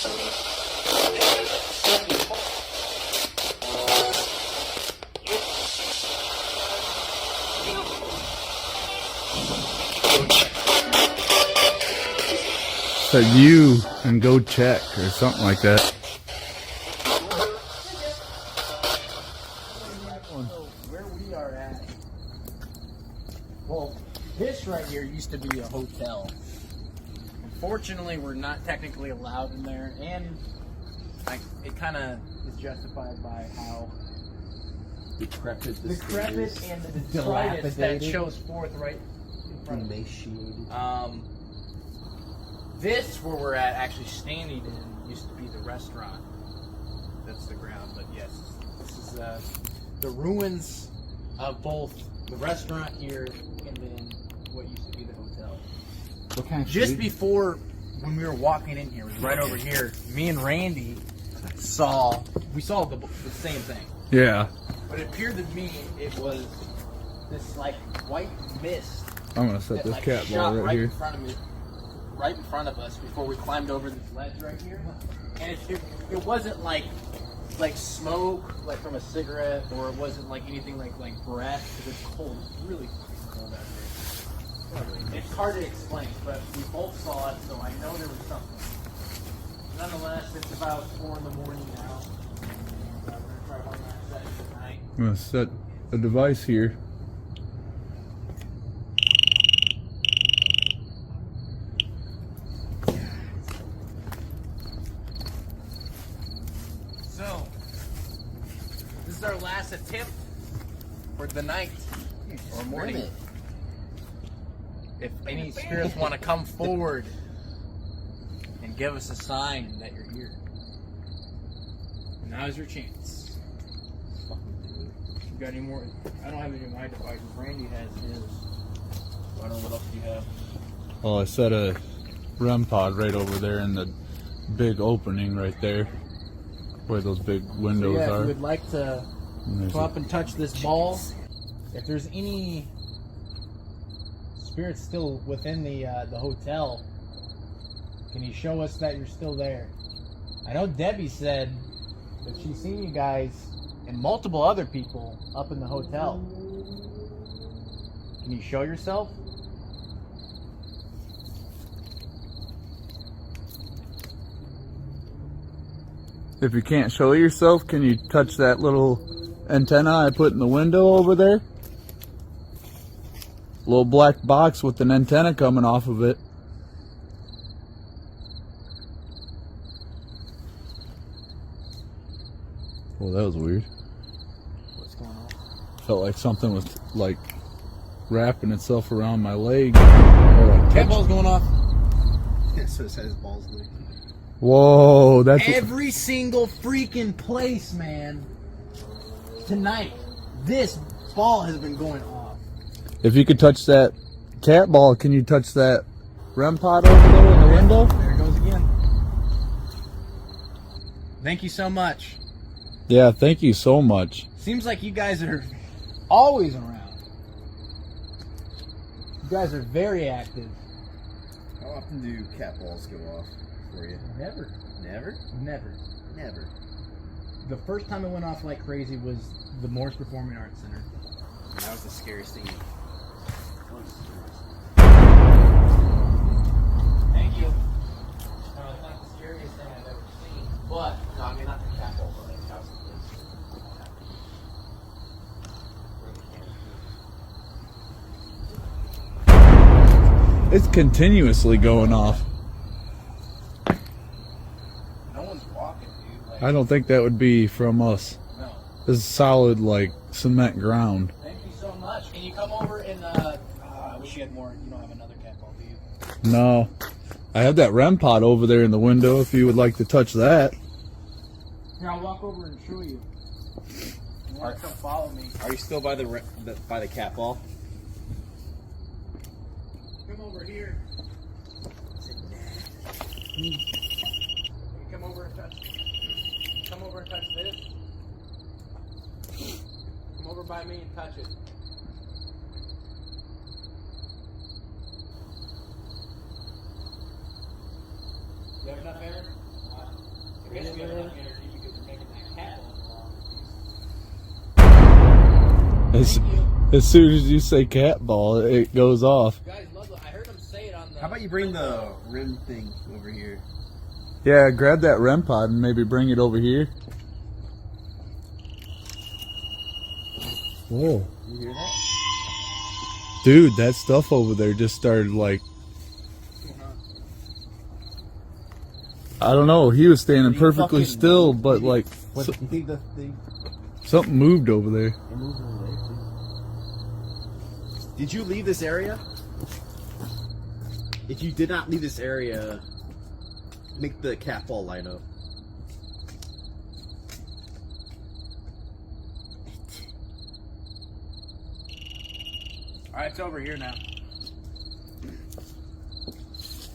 Said you and go check or something like that. Where we are at, well, this right here used to be a hotel. Unfortunately, we're not technically allowed in there, and it kind of is justified by how Decrepit and the detritus that shows forth right in front of me. This, where we're at, actually standing in, used to be the restaurant. That's the ground, but yes, this is the ruins of both the restaurant here and then what used to be the hotel. What kind of Just food? before, when we were walking in here, it was right over here, me and Randy saw the same thing. Yeah. But it appeared to me it was this like white mist. I'm gonna set that, this like, cat shot ball right here. in front of me, right in front of us before we climbed over this ledge right here. And it wasn't like smoke, like from a cigarette, or it wasn't like anything like breath. Because it's cold, it's really fucking cold out here. It's hard to explain, but we both saw it, so I know there was something. Nonetheless, it's about 4 in the morning now. We're gonna try one last session tonight. I'm gonna set a device here. So, this is our last attempt for the night or morning. If any spirits want to come forward and give us a sign that you're here, now's your chance. You got any more? I don't have any of my devices. Randy has his. I don't know what else you have. Well, I set a REM pod right over there in the big opening right there, where those big windows If are. you would like to And there's come a- up and touch this ball, if there's any spirits still within the hotel, can you show us that you're still there? I know Debbie said that she's seen you guys and multiple other people up in the hotel. Can you show yourself? If you can't show yourself, can you touch that little antenna I put in the window over there? Little black box with an antenna coming off of it. Well, that was weird. What's going on? Felt like something was like wrapping itself around my leg. Or like Cat ball's going off. Yeah, so it says balls leak. Whoa, that's Every single freaking place, man. Tonight, this ball has been going off. If you could touch that cat ball, can you touch that REM pod over there in the window? There it goes again. Thank you so much. Yeah, thank you so much. Seems like you guys are always around. You guys are very active. How often do cat balls go off for you? Never. Never? Never. Never. The first time it went off like crazy was the Morse Performing Arts Center. That was the scariest thing. Thank you. No, it's not the scariest thing I've ever seen. But, no, I mean, not the cat ball, but like house It's continuously going off. No one's walking, dude. Like, I don't think that would be from us. no. This is solid, like, cement ground. Thank you so much. Can you come over and, I wish you had more. You don't have another cat ball, do you? No. I have that REM pod over there in the window if you would like to touch that. Here, I'll walk over and show you. You want to come follow me? Are you still by the cat ball? Come over here. You come over and touch. Come over and touch this. Come over by me and touch it. You have enough air? I guess we have enough energy because you're making that cat ball. As soon as you say cat ball, it goes off. You guys love it. I heard him say it on the. How about you bring the rim thing over here? Yeah, grab that REM pod and maybe bring it over here. Whoa. You hear that? Dude, that stuff over there just started like... I don't know, he was standing perfectly still, but like... What, you think the thing... Something moved over there. It moved over there too. Did you leave this area? If you did not leave this area, make the cat ball light up. Alright, it's over here now.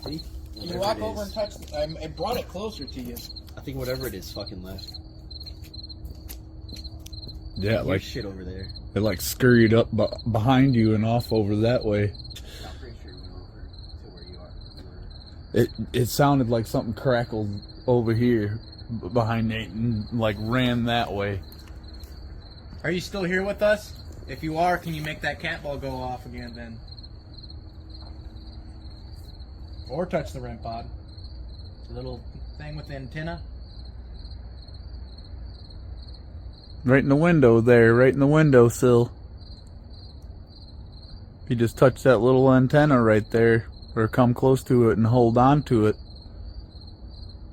See? Can you walk over and touch? I brought it closer to you. I think whatever it is fucking left. Yeah, There's like shit over there. it like scurried up behind you and off over that way. I'm pretty sure it went over to where you are. It sounded like something crackled over here behind Nate and like ran that way. Are you still here with us? If you are, can you make that cat ball go off again then? Or touch the REM pod. The little thing with the antenna. Right in the window there, right in the windowsill. You just touch that little antenna right there, or come close to it and hold on to it.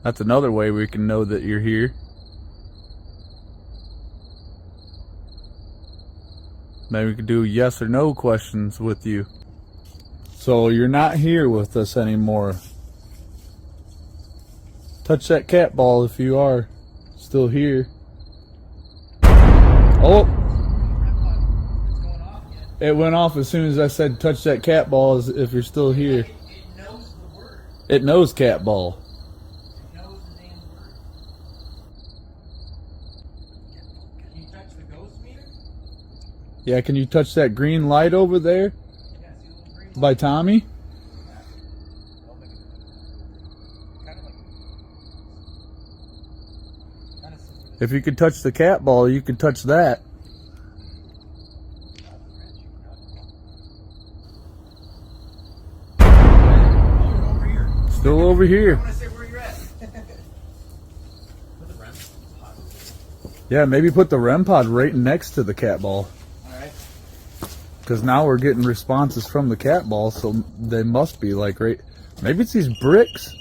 That's another way we can know that you're here. Maybe we could do yes or no questions with you. So you're not here with us anymore. Touch that cat ball if you are still here. Oh! It went off as soon as I said touch that cat ball as if you're still here. It knows the word. It knows cat ball. It knows the damn word. Can you touch the ghost meter? Yeah, can you touch that green light over there? Yeah, see the little green By Tommy? Don't make it kind of like If you could touch the cat ball, you could touch that. over here. Still over I here. want to say where you're at. Put the REM pod over there. Yeah, maybe put the REM pod right next to the cat ball. Alright. Because now we're getting responses from the cat ball, so they must be like right... Maybe it's these bricks.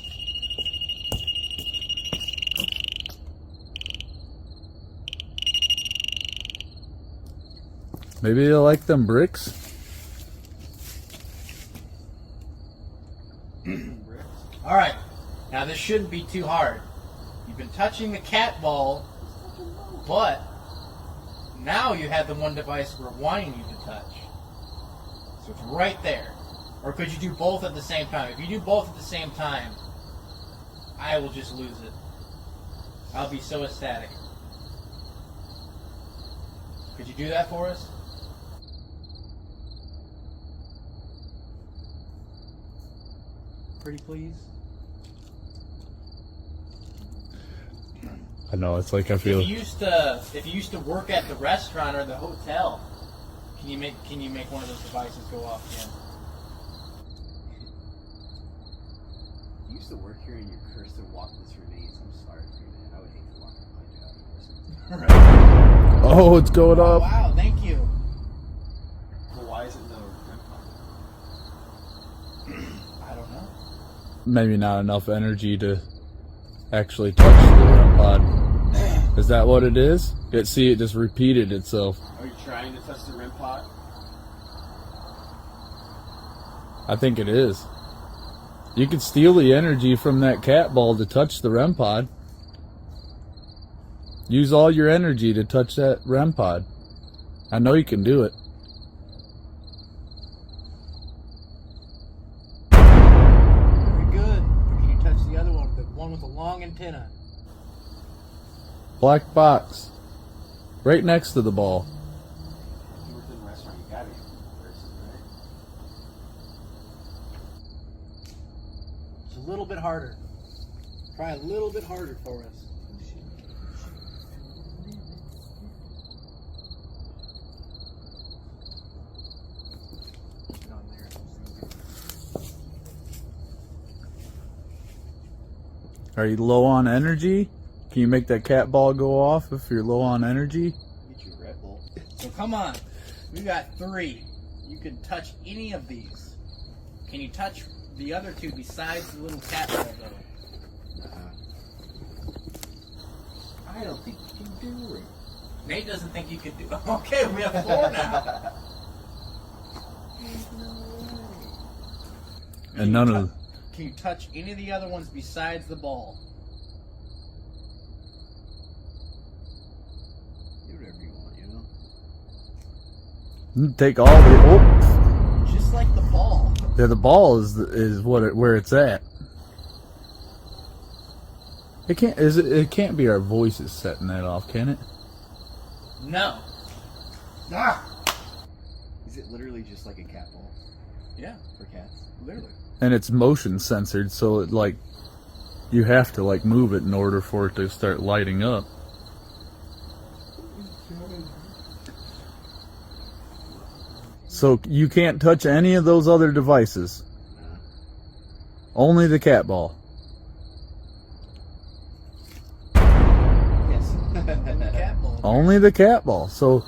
Maybe they like them bricks. Alright, now this shouldn't be too hard. You've been touching the cat ball, but now you have the one device we're wanting you to touch. So it's right there. Or could you do both at the same time? If you do both at the same time, I will just lose it. I'll be so ecstatic. Could you do that for us? Pretty please. I know, it's like I feel... If you used to work at the restaurant or the hotel, can you make one of those devices go off again? You used to work here and you cursed and walked with your names. I'm sorry for you, man. I would hate to walk in my job. Oh, it's going Oh, up. wow, thank you. Well, why isn't the REM pod? I don't know. Maybe not enough energy to actually touch the REM pod. Is that what it is? It just repeated itself. Are you trying to touch the REM pod? I think it is. You could steal the energy from that cat ball to touch the REM pod. Use all your energy to touch that REM pod. I know you can do it. Very good. But can you touch the other one? The one with the long antenna. Black box. Right next to the ball. You worked in a restaurant, you gotta be a person, right? It's a little bit harder. Try a little bit harder for us. Get on there. Are you low on energy? Can you make that cat ball go off if you're low on energy? Get your Red Bull. So come on. We got 3. You can touch any of these. Can you touch the other 2 besides the little cat ball though? I don't think you can do it. Nate doesn't think you could do it. Okay, we have 4 now. And none of Can you touch any of the other ones besides the ball? Do whatever you want, you know? take all the. Oh, Just like the ball. yeah, the ball is where it's at. It can't. It can't be our voices setting that off, can it? No. Ah! Is it literally just like a cat ball Yeah, for cats? literally. And it's motion censored, so it like you have to like move it in order for it to start lighting up. So you can't touch any of those other devices. Only the cat ball. Yes. Cat ball. Only the cat ball. So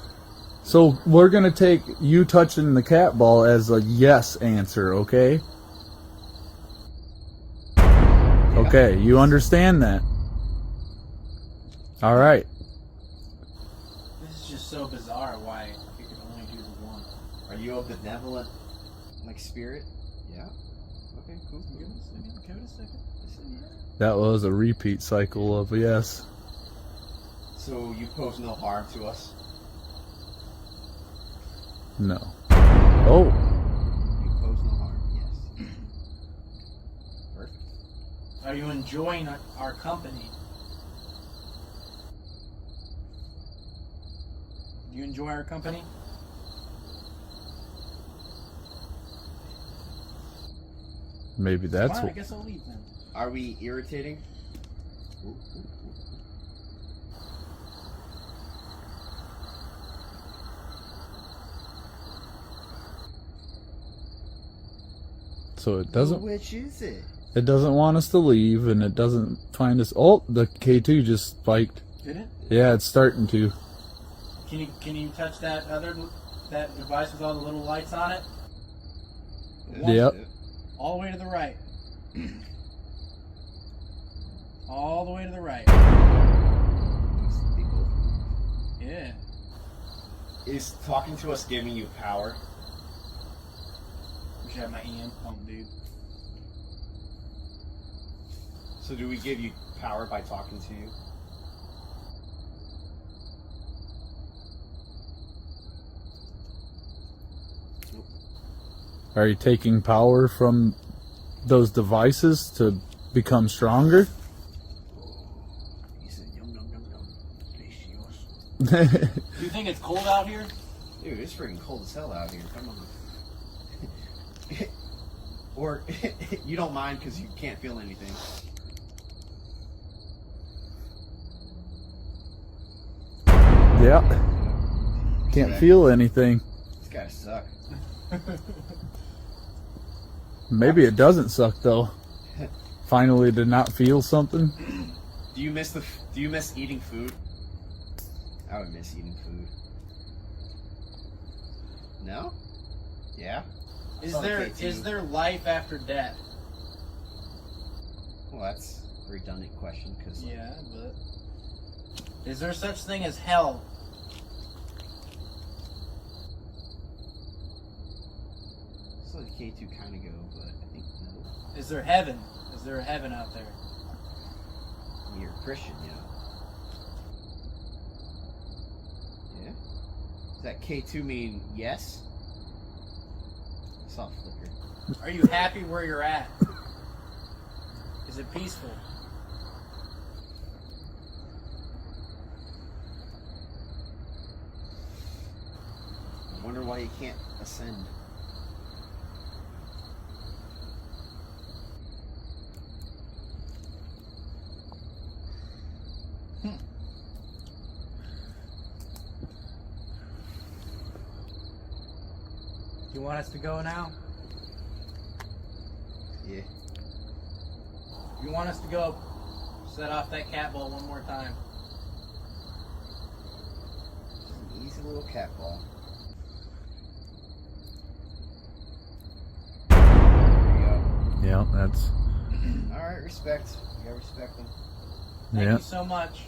we're gonna take you touching the cat ball as a yes answer, okay? Okay, you understand that. All right. This is just so bizarre why you can only do the one. Are you a benevolent, like, spirit? Yeah. Okay, cool. Give it a second. Give it a second. That was a repeat cycle of yes. So you pose no harm to us? No. Oh. You pose no harm, yes. Perfect. Are you enjoying our company? Do you enjoy our company? Maybe that's Fine, I what. guess I'll leave then. Are we irritating? So it doesn't. Which is it? It doesn't want us to leave, and it doesn't find us. Oh, the K2 just spiked. Did it? Yeah, it's starting to. Can you touch that device with all the little lights on it? Yep. All the way to the right. All the way to the right. Yeah. Is talking to us giving you power? We should have my EM pump, dude. So do we give you power by talking to you? Are you taking power from those devices to become stronger? He said, yum, yum, yum, yum. Mischievous. Do you think it's cold out here? Dude, it's freaking cold as hell out here. Come on. Or you don't mind because you can't feel anything. Yeah. Can't feel anything. This guy suck. Maybe it doesn't suck though. Finally did not feel something. Do you miss eating food? I would miss eating food. No? Yeah? Is It's there okay, too. is there life after death? Well, that's a redundant question because Yeah, but is there such thing as hell? so the K2 kind of go, but I think no. Is there heaven? Is there a heaven out there? You're a Christian, yeah. Yeah? Does that K2 mean yes? I saw a flicker. Are you happy where you're at? Is it peaceful? I wonder why you can't ascend. You want us to go now? Yeah. You want us to go set off that cat ball one more time? Easy little cat ball. Yeah, that's. Alright, respect. You gotta respect them. Thank Yeah. you so much.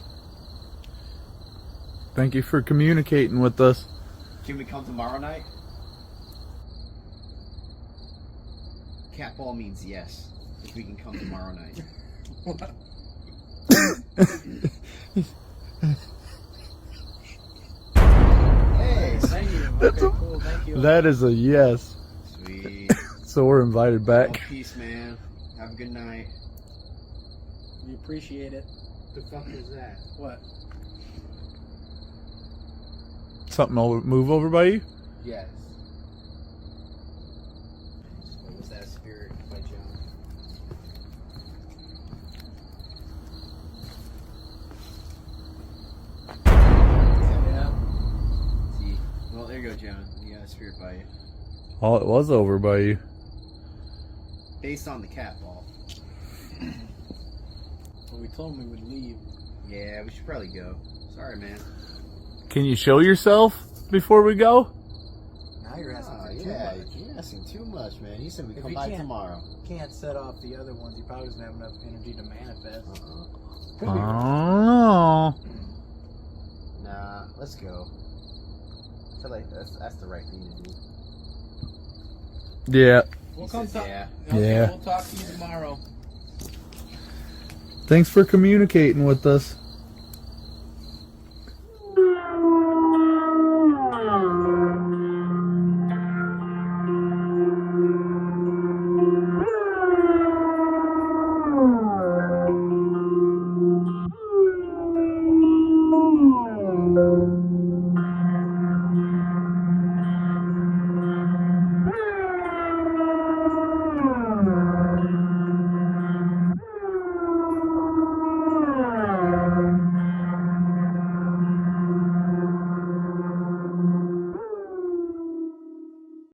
Thank you for communicating with us. Can we come tomorrow night? Cat ball means yes. If we can come tomorrow night. Hey, Thank you. Okay, cool. Thank you. That is a yes. sweet. So we're invited Well, back. peace, man. Have a good night. We appreciate it. The fuck is that? What? Something will move over by you? Yes. What was that spirit by John? Yeah. See. Well, there you go, John. You got a spirit by you. Oh, it was over by you. Based on the cat ball. Well, we told him we would leave. Yeah, we should probably go. Sorry, man. Can you show yourself before we go? Now you're asking Ah, for too yeah, much. you're asking too much, man. He said we If come he by can't- tomorrow. Can't set off the other ones. He probably doesn't have enough energy to manifest. Oh. Nah, let's go. I feel like that's the right thing to do. Yeah. We'll He come says talk. yeah. Okay, Yeah. We'll talk to you tomorrow. Thanks for communicating with us.